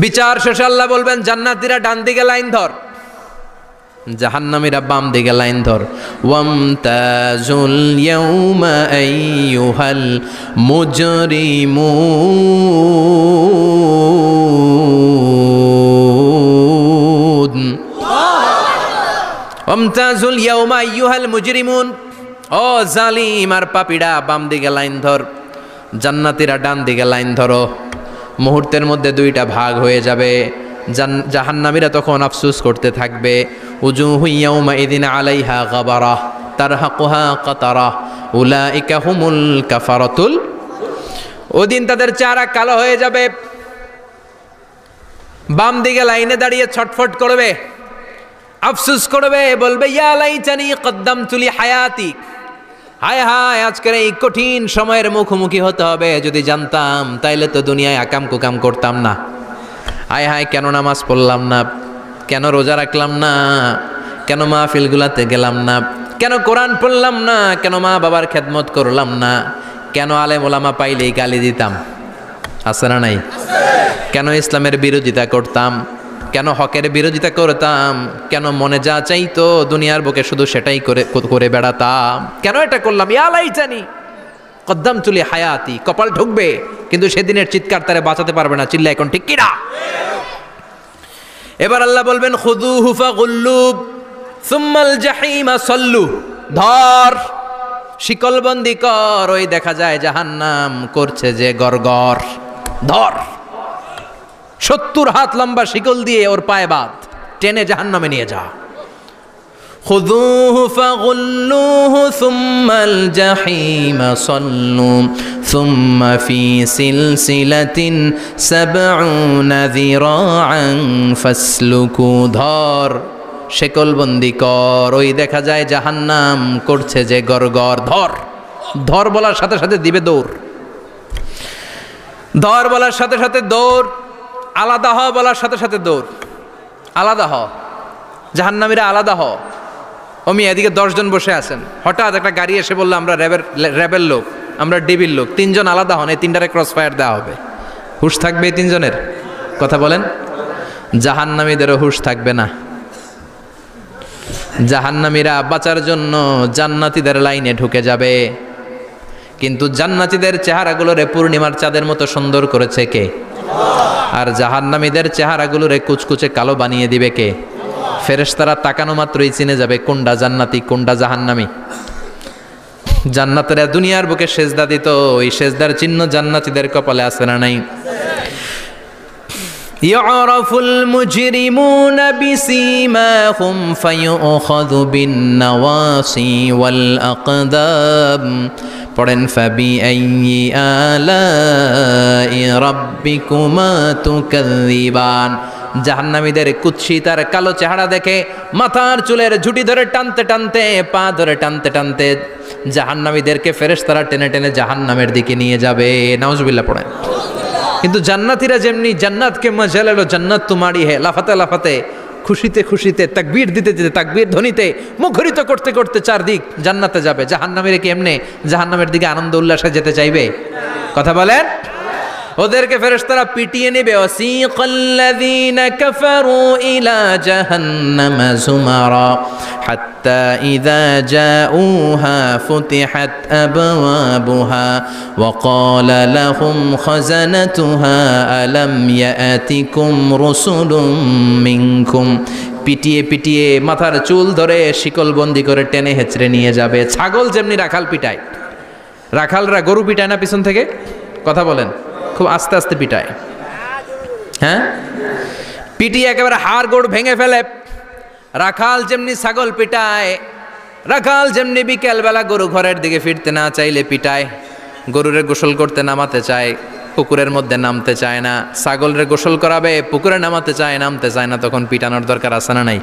বিচার শেষে আল্লাহ বলবেন জান্নাতীরা ডান দিকে লাইন ধর, জাহান্নামীরা বাম দিকে লাইন ধর। ওয়ামতাজুল ইয়াউমা আইয়ুহাল মুজরিমুন, ওয়ামতাজুল ইয়াউমা আইয়ুহাল মুজরিমুন, ও জালিম আর পাপীরা বাম দিকে লাইন ধর, জান্নাতীরা ডান দিকে লাইন ধরো। মুহূর্তের মধ্যে দুইটা ভাগ হয়ে যাবে। জাহান্নামীরা তখন আফসোস করতে থাকবে, উজুহু ইয়াউমা ইদিন আলাইহা গাবারা তারহাকুহা কাতারা উলাইকা হুমুল কাফারাতুল। ওদিন তাদের চেহারা কালো হয়ে যাবে। বাম দিকে লাইনে দাঁড়িয়ে ছটফট করবে, আফসোস করবে, বলবে ইয়া লাইতানি কদ্দামতু লি হায়াতি, হায় হায় আজকের এই কঠিন সময়ের মুখোমুখি হতে হবে, যদি জানতাম তাইলে তো দুনিয়ায় আকাম কুকাম করতাম না। হায় হায় কেন নামাজ পড়লাম না, কেন রোজা রাখলাম না, কেন মাহফিলগুলাতে গেলাম না, কেন কোরআন পড়লাম না, কেন মা বাবার খেদমত করলাম না, কেন আলেম ওলামা পাইলেই গালি দিতাম, আছে না নাই? কেন ইসলামের বিরোধিতা করতাম, কেন হকের বিরোধিতা করতাম, কেন মনে যা চাইতো দুনিয়ার বুকে শুধু সেটাই করে বেড়াতাম, কেন এটা করলাম? ইয়া লাইতানি কদ্দামতু লি হায়াতি। কপাল ঢুকবে, কিন্তু সেদিনের চিৎকার তারে বাঁচাতে পারবে না। চিল্লা এখন ঠিক কিনা? এবার আল্লাহ বলবেন খুযুহু ফাগুল্লু সুম্মাল জাহিমা সাল্লু, ধর শিকলবন্দি কর। ওই দেখা যায় জাহান্নাম করছে যে গরগর, ধর 70 হাত লম্বা শিকল দিয়ে ওর পায়ে বাঁধ, টেনে জাহান্নামে নিয়ে যা। খুযুহু ফাগুল্লুহু সুম্মাল জাহিমা সাল্লু সুম্মা ফি সিলসিলাতিন ৭০ যিরাআন ফাসলুকু, ধর শিকলবন্দি কর। ওই দেখা যায় জাহান্নাম করছে যে গরগর, ধর। ধর বলার সাথে সাথে দিবে দৌড়, ধর বলার সাথে সাথে দৌড়, আলাদা হ বলার সাথে সাথে দৌড়। আলাদা হ, জাহান্নামীরা আলাদা হ। অমি এদিকে 10 জন বসে আছেন, হঠাৎ একটা গাড়ি এসে বললো আমরা র্যাবের লোক, আমরা ডিবির লোক, 3 জন আলাদা হন, এই 3টারে ক্রস ফায়ার দেওয়া হবে। হুশ থাকবে এই 3 জনের? কথা বলেন। জাহান্নামীদেরও হুশ থাকবে না। জাহান্নামীরা বাঁচার জন্য জান্নাতীদের লাইনে ঢুকে যাবে, কিন্তু জান্নাতীদের চেহারাগুলোরে পূর্ণিমার চাঁদের মতো সুন্দর করেছে কে? আর জাহান্নামীদের চেহারাগুলোরে কুচকুচে কালো বানিয়ে দিবে কে? ফেরেশতারা তাকানো মাত্রই চিনে যাবে কোনটা জান্নাতি কোনটা জাহান্নামী। জান্নাতীরা দুনিয়ার বুকে সেজদা দিত, ওই সেজদার চিহ্ন জান্নাতীদের কপালে আছে না নাই? ইয়ারাফুল মুজরিমুনা বিসীমাহুম ফায়ুখাযু বিন-নাওয়াসি ওয়াল আকদাম। পড়েন ফাবিআইয়ি আলাই রাব্বিকুমা তুকাযযিবান। জাহান্নামীদের কুৎসিত আর কালো চেহারা দেখে মাথার চুলের ঝুঁটি ধরে টানতে টানতে, পা ধরে টানতে টানতে জাহান্নামীদেরকে ফেরেশতারা টেনে টেনে জাহান্নামের দিকে নিয়ে যাবে। নাউজুবিল্লাহ পড়েন। কিন্তু জান্নাতীরা যেমনি জান্নাতকে মজা লেলো জান্নাত তোমারি হে, লাফাতে লাফাতে খুশিতে খুশিতে তাকবীর দিতে দিতে তাকবীর ধ্বনিতে মুখরিত করতে করতে চারদিক জান্নাতে যাবে। জাহান্নামীরা কি এমনি জাহান্নামের দিকে আনন্দ উল্লাসে যেতে চাইবে? কথা বলেন। ওদেরকে ফেরেশতারা পিটিয়ে নেবে। ওয়াসিকাল্লাযীনা কাফারু ইলা জাহান্নামা যুমারা হাত্তা ইযা জাউহা ফুতিহাত আবওয়াবুহা ওয়া ক্বালা লাহুম খাযানাতুহা আলাম ইয়াতিকুম রাসূলুম মিনকুম। পিটিয়ে পিটিয়ে মাথার চুল ধরে শিকলবন্দি করে টেনে হেঁচড়ে নিয়ে যাবে। ছাগল যেমনি রাখাল পিটায়, রাখালরা গরু পিটায় না পিছন থেকে? কথা বলেন। খুব আস্তে আস্তে পিটায়, হ্যাঁ, পিটিয়ে একেবারে হাড় গোড় ভেঙে ফেলে। রাখাল যেমনি ছাগল পিটায়, রাখাল যেমনি বিকেলবেলা গরু ঘরের দিকে ফিরতে না চাইলে পিটায়, গরুরে গোসল করতে নামাতে চায়, পুকুরের মধ্যে নামতে চায় না, ছাগলের গোসল করাবে, পুকুরে নামাতে চায়, নামতে চায় না, তখন পিটানোর দরকার আছে না নাই?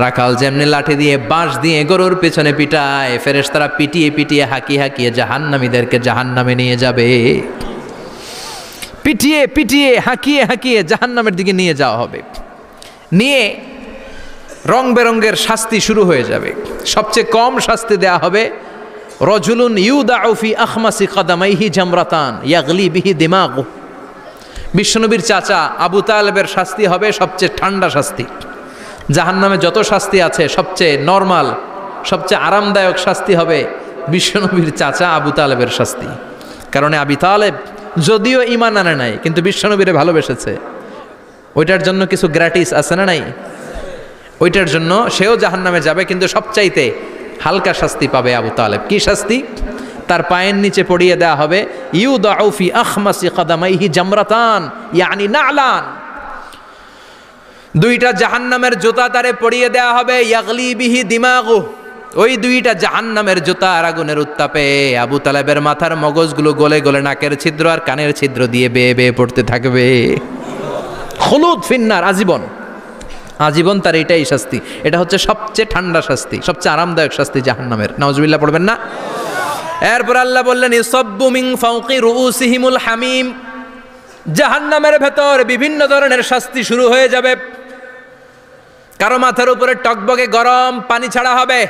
রাখাল যেমনি লাঠি দিয়ে বাঁশ দিয়ে গরুর পেছনে পিটায়, ফেরেশতারা পিটিয়ে পিটিয়ে হাঁকিয়ে হাঁকিয়ে জাহান্নামীদেরকে জাহান্নামে নিয়ে যাবে। পিটিয়ে পিটিয়ে হাঁকিয়ে হাঁকিয়ে জাহান্নামের দিকে নিয়ে যাওয়া হবে। নিয়ে রং বেরঙ্গের শাস্তি শুরু হয়ে যাবে। সবচেয়ে কম শাস্তি দেয়া হবে রজুলুন ইউদাউ ফি আখমাসি কদামাইহি জামরাতান ইয়াগলি বিহি দিমাগু। বিশ্বনবীর চাচা আবু তালেবের শাস্তি হবে সবচেয়ে ঠান্ডা শাস্তি। জাহান্নামে যত শাস্তি আছে সবচেয়ে নরমাল, সবচেয়ে আরামদায়ক শাস্তি হবে বিশ্বনবীর চাচা আবু তালেবের শাস্তি। কারণ আবু তালেব যদিও ঈমান আনে নাই, কিন্তু বিশ্বনবীরে ভালোবেসেছে। ওইটার জন্য কিছু গ্র্যাটিস আছে না নাই? ওইটার জন্য সেও জাহান্নামে যাবে, কিন্তু সবচাইতে হালকা শাস্তি পাবে আবু তালেব। কি শাস্তি? তার পায়ের নিচে পড়িয়ে দেওয়া হবে ইউদাউ ফি আখমাসি কদামাইহি জামরাতান ইয়ানি নালান। দুইটা জাহান্নামের জুতা তারে পড়িয়ে দেওয়া হবে, ইয়াগলি বিহি দিমাগু। ওই দুইটা জাহান্নামের জুতার আগুনের উত্তাপে আবু তালেবের মাথার মগজগুলো গলে গলে নাকের ছিদ্র আর কানের ছিদ্র দিয়ে বেয়ে বেয়ে পড়তে থাকবে। খুলুদ ফিন্নার, আজীবন, আজীবন তার এটাই শাস্তি। এটা হচ্ছে সবচেয়ে ঠান্ডা শাস্তি, সবচেয়ে আরামদায়ক শাস্তি জাহান্নামের। নাউজুবিল্লাহ পড়বেন না? এরপর আল্লাহ বললেন ইসাব্বু মিন ফাওকি রুউসিহিমুল হামিম। জাহান্নামের ভেতর বিভিন্ন ধরনের শাস্তি শুরু হয়ে যাবে। কারো মাথার উপরে টকবকে গরম পানি ছাড়া হবে,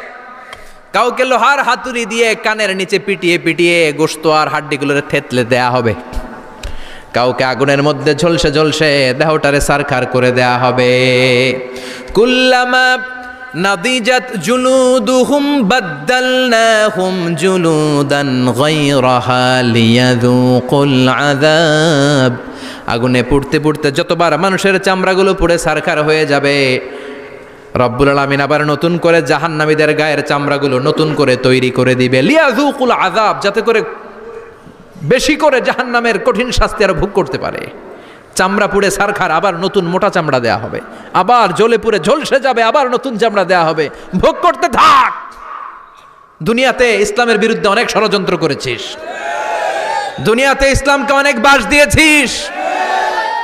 কাউকে লোহার হাতুড়ি দিয়ে কানের নিচে পিটিয়ে পিটিয়ে গোশত আর হাড্ডিগুলোরে থেতলে দেয়া হবে, কাউকে আগুনের মধ্যে ঝলসে ঝলসে দেহটারে সারখার করে দেয়া হবে। কুল্লামা নাদিজাত জুলুদুহুম বাদদালনাহুম জুলুদান গায়রাহা লিয়াযুকুল আযাব। আগুনে পুড়তে পুড়তে যতবার মানুষের চামড়াগুলো পুড়ে সারখার হয়ে যাবে, রব্বুল আলামিন আবার নতুন করে জাহান্নামীদের গায়ের চামড়াগুলো নতুন করে তৈরি করে দিবে। লিয়াযুকুল আযাব, যাতে করে বেশি করে জাহান্নামের কঠিন শাস্তি আর ভোগ করতে পারে। চামড়া পুড়ে সারখার, আবার নতুন মোটা চামড়া দেয়া হবে, আবার জ্বলে পুড়ে ঝলসে যাবে, আবার নতুন চামড়া দেয়া হবে। ভোগ করতে থাক। দুনিয়াতে ইসলামের বিরুদ্ধে অনেক ষড়যন্ত্র করেছিস, দুনিয়াতে ইসলামকে অনেক বাস দিয়েছিস,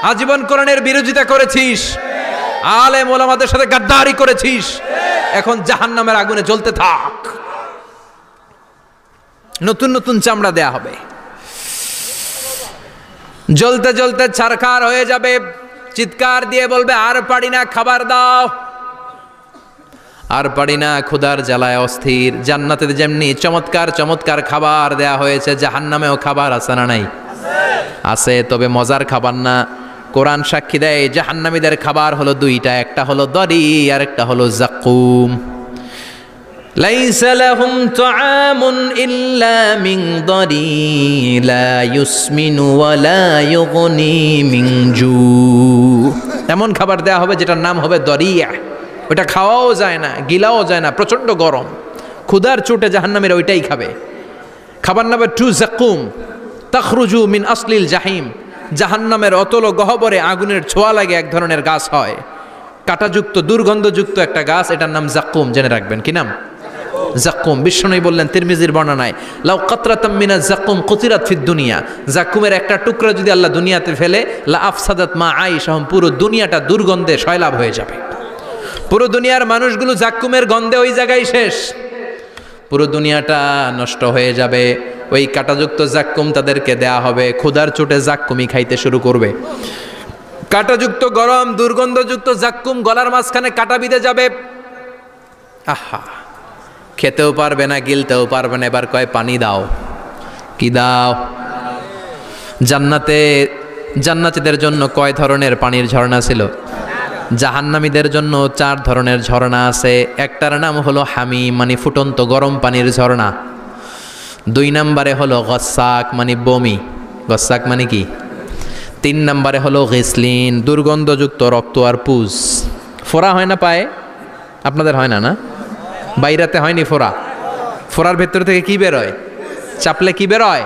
আজীবন কোরআনের বিরোধিতা করেছিস, আলেম ওলামাদের সাথে গাদ্দারি করেছিস। এখন জাহান্নামের আগুনে জ্বলতে থাক, নতুন নতুন চামড়া দেয়া হবে। জ্বলতে জ্বলতে ছারখার হয়ে যাবে, চিৎকার দিয়ে বলবে আর পারি না, খাবার দাও। আর পারি না, ক্ষুধার জ্বালায় অস্থির। জান্নাতে যেমনি চমৎকার চমৎকার খাবার দেয়া হয়েছে, জাহান্নামেও খাবার আছে না নাই? আছে, তবে মজার খাবার না। কোরআন সাক্ষী দেয় জাহান্নামীদের খাবার হলো দুইটা, একটা হলো দরি আর একটা হলো জাকুম। লাইসা লাহুম তুআমুন ইল্লা মিন দারি লা ইউসমিনু ওয়া লা ইউগনি মিন জু। এমন খাবার দেয়া হবে যেটার নাম হবে দরিয়া, ওটা খাওয়াও যায় না, গিলাও যায় না, প্রচন্ড গরম, ক্ষুধার চোটে জাহান্নামীরা ওইটাই খাবে। খাবার নাম্বার 2 যাকুম তাখরুজু মিন আসলিল জাহিম। জাহান্নামের অতল গহ্বরে আগুনের ছোঁয়া লাগে এক ধরনের গাছ হয়, কাঁটাযুক্ত দুর্গন্ধযুক্ত একটা গাছ, এটার নাম যাকুম। জেনে রাখবেন, কি নাম? যাকুম। বিশ্বনবী বললেন তিরমিজির বর্ণনায়, লাউ কাতরাতাম মিনাজ যাকুম কুতিরাত ফিদ দুনিয়া। যাকুমের একটা টুকরা যদি আল্লাহ দুনিয়াতে ফেলে, লা আফসাদাত মা আইশাহুম, পুরো দুনিয়াটা দুর্গন্ধে সয়লাব হয়ে যাবে। পুরো দুনিয়ার মানুষগুলো যাকুমের গন্ধে ওই জায়গায় শেষ, পুরো দুনিয়াটা নষ্ট হয়ে যাবে। ওই কাঁটাযুক্ত যাক্কুম তাদেরকে দেয়া হবে, ক্ষুধার চোটে যাক্কুমই খাইতে শুরু করবে। কাঁটাযুক্ত গরম দুর্গন্ধযুক্ত যাক্কুম গলার মাঝখানে কাঁটা বিঁধে যাবে। আহা, খেতেও পারবে না, গিলতেও পারবে না। এবার কয় পানি দাও। কি দাও? জান্নাতীদের জন্য কয় ধরনের পানির ঝর্ণা ছিল? জাহান্নামীদের জন্য 4 ধরনের ঝর্ণা আছে। একটার নাম হলো হামিম, মানে ফুটন্ত গরম পানির ঝর্ণা। 2 নম্বরে হলো গসাক, মানে বমি। গসাক মানে কি? 3 নম্বরে হলো গিসলিন, দুর্গন্ধযুক্ত রক্ত আর পুজ। ফোড়া হয় না পায়ে? আপনাদের হয় না? না, বাইরাতে হয়নি ফোড়া? ফোড়ার ভেতর থেকে কি বেরোয়? চাপলে কি বেরোয়?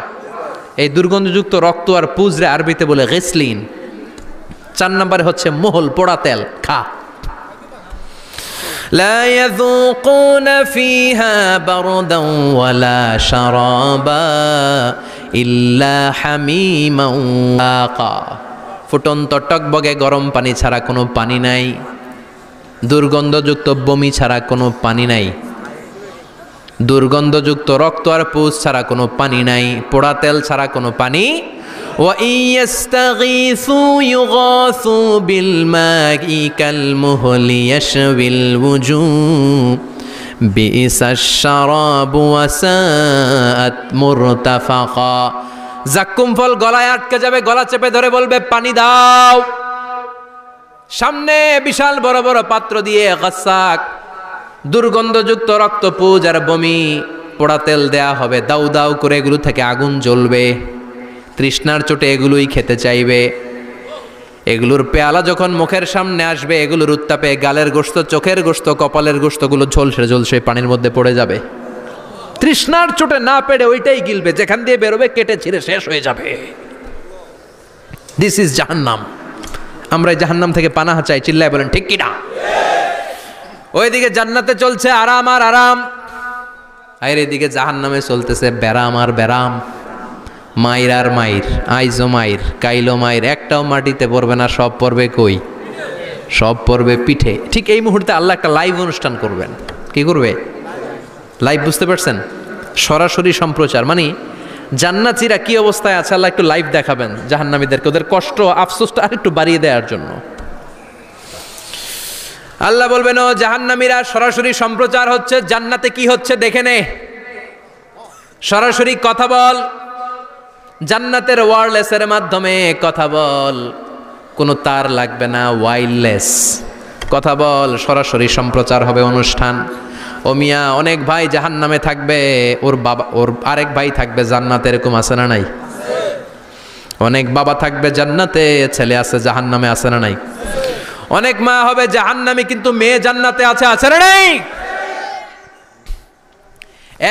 এই দুর্গন্ধযুক্ত রক্ত আর পুজরে আরবিতে বলে গিসলিন। 4 নম্বরে হচ্ছে মোহল, পোড়া তেল। খা। লা ইয়াযুকুনা ফিহা বারদান ওয়ালা শারাবা ইল্লা হামিমান ওয়াকা। ফুটন্ত টকবগে গরম পানি ছাড়া কোনো পানি নাই, দুর্গন্ধযুক্ত বমি ছাড়া কোনো পানি নাই, দুর্গন্ধযুক্ত রক্ত আর পুজ ছাড়া কোনো পানি নাই, পোড়া তেল ছাড়া কোনো পানি। وَإِن يَسْتَغِيثُوا يُغَاثُوا بِالْمَاءِ كَالْمُهْلِ يَشْوِي الْوُجُوهَ بِئْسَ الشَّرَابُ وَسَاءَتْ مُرْتَفَقًا। যাক্কুম ফল গলায় আটকে যাবে, গলা চেপে ধরে বলবে পানি দাও। সামনে বিশাল বড় বড় পাত্র দিয়ে গাসাক, দুর্গন্ধযুক্ত রক্ত, পুজ আর বমি, পোড়া তেল দেয়া হবে। দাউ দাউ করে এগুলো থেকে আগুন জ্বলবে। তৃষ্ণার চোটে এগুলোই খেতে চাইবে। এগুলোর পেয়ালা যখন মুখের সামনে আসবে, এগুলোর উত্তাপে গালের গোশত, চোখের গোশত, কপালের গোশতগুলো ঝলসে ঝলসে পানির মধ্যে পড়ে যাবে। তৃষ্ণার চোটে না পেড়ে ওইটাই গিলবে, যেখান দিয়ে বেরোবে কেটে ছিঁড়ে শেষ হয়ে যাবে। দিস ইজ জাহান্নাম। আমরা এই জাহান্নাম থেকে পানাহা চাই। চিল্লায় বলেন ঠিক কিনা? ওইদিকে জান্নাতে চলছে আরাম আর আরাম, আর এদিকে জাহান্নামে চলতেছে ব্যারাম আর ব্যারাম, মাইর আর মাইর, আইজো মাইর, কাইলো মাইর। একটাও মাটিতে পড়বে না, সব পড়বে কই? সব পড়বে পিঠে। ঠিক এই মুহূর্তে আল্লাহ একটা লাইভ অনুষ্ঠান করবেন। কি করবে? লাইভ, বুঝতে পারছেন? সরাসরি সম্প্রচার। মানে জান্নাতীরা কি অবস্থায় আছে আল্লাহ একটু লাইভ দেখাবেন জাহান্নামীদেরকে, ওদের কষ্ট আফসোসটা আর একটু বাড়িয়ে দেওয়ার জন্য। আল্লাহ বলবেন, ও জাহান্নামীরা, সরাসরি সম্প্রচার হচ্ছে, জান্নাতে কি হচ্ছে দেখে নে, সরাসরি কথা বল। জান্নাতের ওয়্যারলেসের মাধ্যমে কথা বল, কোনো তার লাগবে না, ওয়্যারলেস কথা বল, সরাসরি সম্প্রচার হবে অনুষ্ঠান। ও মিয়া, অনেক ভাই জাহান্নামে থাকবে, ওর বাবা, ওর আরেক ভাই থাকবে জান্নাতে, এরকম আছে না নাই? অনেক বাবা থাকবে জান্নাতে, ছেলে আছে জাহান্নামে, আছে না নাই? অনেক মা হবে জাহান্নামী, কিন্তু মেয়ে জান্নাতে আছে, আছে না নাই?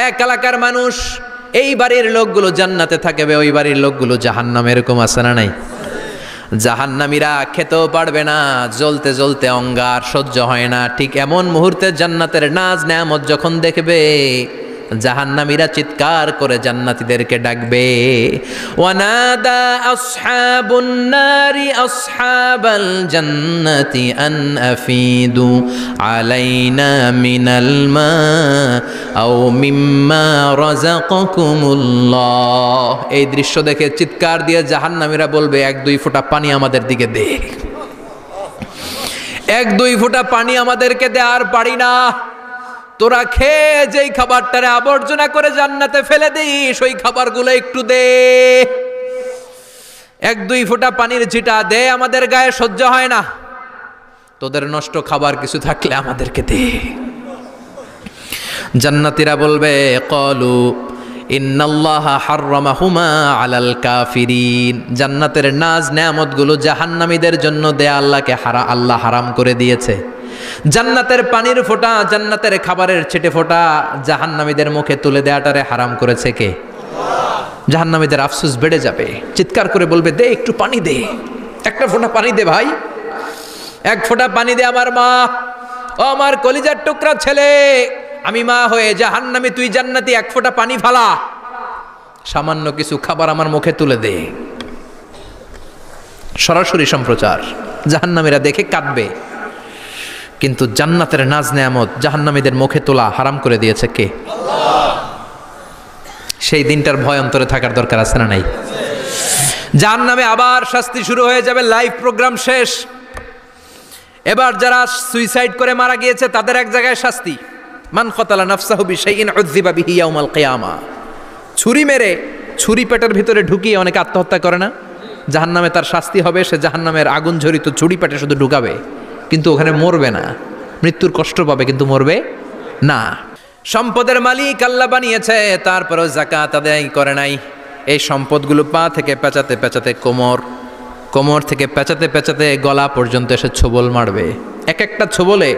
এক এলাকার মানুষ, এই বাড়ির লোকগুলো জান্নাতে থাকবে, ওই বাড়ির লোকগুলো জাহান্নামে, এরকম আছে না নাই? জাহান্নামীরা খেতেও পারবে না, জ্বলতে জ্বলতে অঙ্গার সহ্য হয় না। ঠিক এমন মুহূর্তে জান্নাতের নাজ নেয়ামত যখন দেখবে, জাহান্নামীরা চিৎকার করে জান্নাতীদেরকে ডাকবে, ওয়ানাদা আসহাবুন নারি আসহাবাল জান্নাতি আন আফিদু আলাইনা মিনাল মা আও মিম্মা রাযাকাকুমুল্লাহ। এই দৃশ্য দেখে চিৎকার দিয়ে জাহান্নামীরা বলবে, 1-2 ফোঁটা পানি আমাদের দিকে দে, 1-2 ফোঁটা পানি আমাদেরকে দে, আর পারি না। তোরা খেয়ে যেই খাবারটারে আবর্জনা করে জান্নাতে ফেলে দিস, ওই খাবারগুলো একটু দে, 1-2 ফোঁটা পানির ছিটা দে, আমাদের গায়ে সহ্য হয় না। তোদের নষ্ট খাবার কিছু থাকলে আমাদেরকে দে। জান্নাতীরা বলবে ক্বালু ইন্নাল্লাহা হাররামাহুমা আলাল কাফিরিন, জান্নাতের নাজ নেয়ামতগুলো জাহান্নামীদের জন্য দেয়া আল্লাহ হারাম করে দিয়েছে। জান্নাতের পানির ফোঁটা, জান্নাতের খাবারের ছিটে ফোঁটা জাহান্নামীদের মুখে তুলে দেয়াটারে হারাম করেছে কে? জাহান্নামীদের আফসোস বেড়ে যাবে, চিৎকার করে বলবে দে একটু পানি দে, একটা ফোঁটা পানি দে ভাই, এক ফোঁটা পানি দে আমার মা, ও আমার কলিজার টুকরা ছেলে, আমি মা হয়ে জাহান্নামী, তুই জান্নাতি, এক ফোঁটা পানি ফালা, সামান্য কিছু খাবার আমার মুখে তুলে দে। সরাসরি সম্প্রচার, জাহান্নামীরা দেখে কাঁদবে। কিন্তু জান্নাতের নাজ নেয়ামত জাহান্নামীদের মুখে তোলা হারাম করে দিয়েছে কে? সেই দিনটার ভয় অন্তরে থাকার দরকার আছে না নাই? জাহান্নামে আবার শাস্তি শুরু হয়ে যাবে, লাইভ প্রোগ্রাম শেষ। এবার যারা সুইসাইড করে মারা গিয়েছে তাদের এক জায়গায় শাস্তি। মান কতালা নাফসাহু বিশাইইন উযযিবা বিহি ইয়াউমাল কিয়ামা। ছুরি মেরে, ছুরি পেটের ভিতরে ঢুকিয়ে অনেকে আত্মহত্যা করে না? জাহান্নামে তার শাস্তি হবে, সে জাহান্নামের আগুন ঝরিত ছুরি পেটে শুধু ঢুকাবে, কিন্তু ওখানে মরবে না, মৃত্যুর কষ্ট পাবে কিন্তু মরবে না। সম্পদের মালিক আল্লাহ বানিয়েছে, তারপরেও যাকাত আদায় করে নাই। এই সম্পদগুলো পা থেকে পেঁচাতে পেঁচাতে কোমর থেকে পেঁচাতে পেঁচাতে গলা পর্যন্ত এসে ছোবল মারবে। এক একটা ছোবলে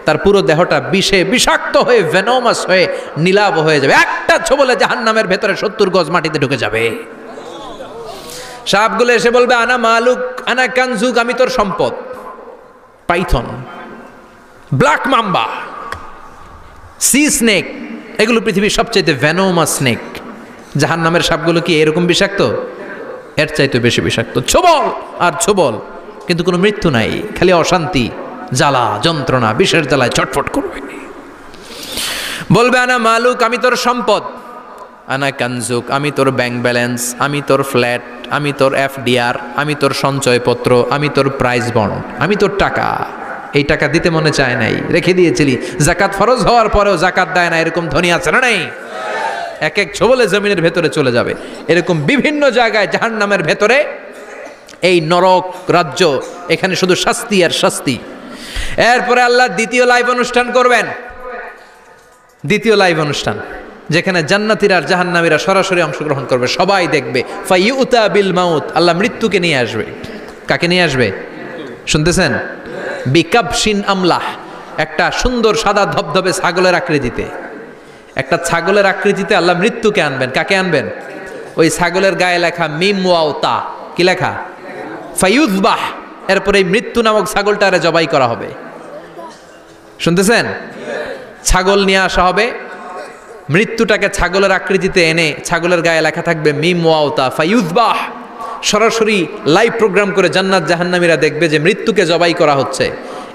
তার পুরো দেহটা বিষে বিষাক্ত হয়ে ভেনোমাস হয়ে নীলাভ হয়ে যাবে। একটা ছোবলে জাহান্নামের ভেতরে 70 গজ মাটিতে ঢুকে যাবে। সাপগুলো এসে বলবে আনা মালুক আনা কানজুক, আমি তোর সম্পদ। Python, black mamba, C snake, এগুলো পৃথিবীর সবচাইতে ভেনোমাস স্নেক। জাহান্নামের সাপগুলো কি এরকম বিষাক্ত? এর চাইতে বেশি বিষাক্ত। ছোবল আর ছোবল, কিন্তু কোনো মৃত্যু নাই, খালি অশান্তি, জ্বালা যন্ত্রণা, বিষের জ্বালায় ছটফট করবে। বলবে আনা মালুক, আমি তোর সম্পদ। আনা কানজুক, আমি তোর ব্যাংক ব্যালেন্স, আমি তোর ফ্ল্যাট, আমি তোর এফডিআর, আমি তোর সঞ্চয়পত্র, আমি তোর প্রাইজ বন্ড, আমি তোর টাকা। এই টাকা দিতে মনে চায় নাই, রেখে দিয়েছিলি। জাকাত ফরজ হওয়ার পরেও জাকাত দেয় না, এরকম ধনী আছে না নাই? এক এক ছোবলে জমিনের ভেতরে চলে যাবে। এরকম বিভিন্ন জায়গায় জাহান্নামের ভেতরে এই নরক রাজ্য, এখানে শুধু শাস্তি আর শাস্তি। এরপরে আল্লাহ দ্বিতীয় লাইভ অনুষ্ঠান করবেন, দ্বিতীয় লাইভ অনুষ্ঠান, যেখানে জান্নাতীরা আর জাহান্নামীরা সরাসরি অংশগ্রহণ করবে, সবাই দেখবে। ফাইউতা বিল মাউত, আল্লাহ মৃত্যুকে নিয়ে আসবে। কাকে নিয়ে আসবে শুনতেছেন? বিকাবশিন আমলাহ, একটা সুন্দর সাদা ধবধবে ছাগলের আকৃতিতে, একটা ছাগলের আকৃতিতে আল্লাহ মৃত্যুকে আনবেন। কাকে আনবেন? ওই ছাগলের গায়ে লেখা মিম ওয়াও তা, কি লেখা? ফায়ুযবাহ। এরপরে এই মৃত্যু নামক ছাগলটারে জবাই করা হবে। শুনতেছেন? ছাগল নিয়ে আসা হবে, মৃত্যুটাকে ছাগলের আকৃতিতে এনে ছাগলের গায়ে লেখা থাকবে মিম ওয়াও তা ফায়ুযবাহ। সরাসরি লাইভ প্রোগ্রাম করে জান্নাত জাহান্নামীরা দেখবে যে মৃত্যুকে জবাই করা হচ্ছে।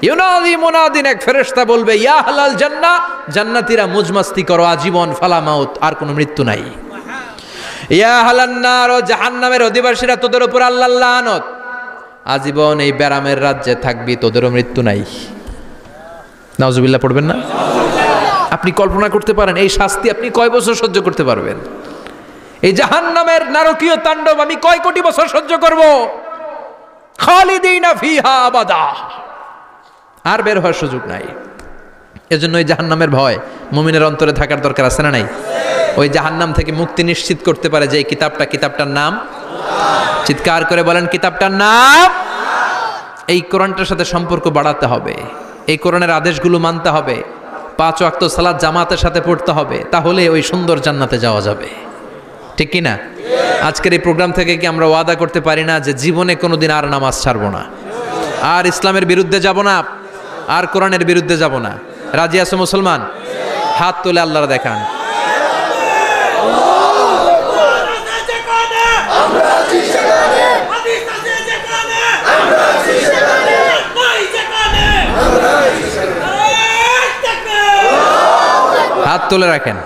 ইউনাদি মুনাদিন, এক ফেরেশতা বলবে ইয়া আহলাল জান্নাহ, জান্নাতীরা মুজমাস্তি করো আজীবন, ফালা মাউত, আর কোনো মৃত্যু নাই। ইয়া আহলান নার, ও জাহান্নামের অধিবাসীরা, তোদের উপর আল্লাহর লানত, আজীবন এই ব্যারামের রাজ্যে থাকবি, তোদেরও মৃত্যু নাই। নাউজুবিল্লাহ পড়বেন না? আপনি কল্পনা করতে পারেন এই শাস্তি আপনি কয় বছর সহ্য করতে পারবেন? এই জাহান্নামের নারকীয় তাণ্ডব আমি কয় কোটি বছর সহ্য করব? খালিদিনা ফিহা আবাদা, আর বের হওয়ার সুযোগ নাই। এজন্য ওই জাহান্নামের ভয় মুমিনের অন্তরে থাকার দরকার আছে না নাই? ওই জাহান্নাম থেকে মুক্তি নিশ্চিত করতে পারে যে কিতাবটার নাম, চিৎকার করে বলেন কিতাবটার নাম। এই কোরআনটার সাথে সম্পর্ক বাড়াতে হবে, এই কোরআনের আদেশগুলো মানতে হবে, 5 ওয়াক্ত সালাত জামাতের সাথে পড়তে হবে, তাহলে ওই সুন্দর জান্নাতে যাওয়া যাবে। ঠিক কি না? আজকের এই প্রোগ্রাম থেকে কি আমরা ওয়াদা করতে পারি না যে জীবনে কোনোদিন আর নামাজ ছাড়বো না, আর ইসলামের বিরুদ্ধে যাব না, আর কোরআনের বিরুদ্ধে যাব না? রাজি আছো মুসলমান? হাত তুলে আল্লাহর দেখান। হাত তুলে রাখেন,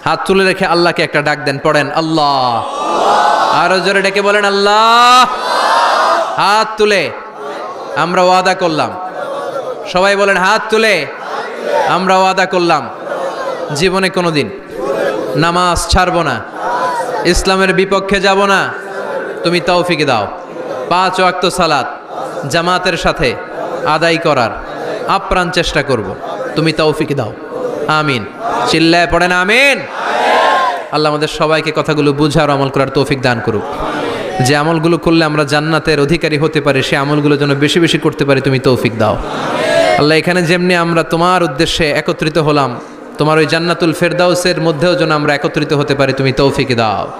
হাত তুলে রেখে আল্লাহকে একটা ডাক দেন, পড়েন আল্লাহ। আরো জোরে ডেকে বলেন আল্লাহ। হাত তুলে আমরা ওয়াদা করলাম, সবাই বলেন হাত তুলে আমরা ওয়াদা করলাম জীবনে কোনোদিন নামাজ ছাড়বো না, ইসলামের বিপক্ষে যাব না। তুমি তৌফিক দাও, 5 ওয়াক্ত সালাত জামাতের সাথে আদায় করার আপ্রাণ চেষ্টা করব, তুমি তৌফিক দাও। আমিন। চিল্লায় পড়েন আমিন। আল্লাহ আমাদের সবাইকে কথাগুলো বুঝার আমল করার তৌফিক দান করুক। যে আমলগুলো করলে আমরা জান্নাতের অধিকারী হতে পারি, সে আমলগুলো যেন বেশি বেশি করতে পারি, তুমি তৌফিক দাও আল্লাহ। এখানে যেমনি আমরা তোমার উদ্দেশ্যে একত্রিত হলাম, তোমার ওই জান্নাতুল ফেরদাউসের মধ্যেও যেন আমরা একত্রিত হতে পারি, তুমি তৌফিক দাও।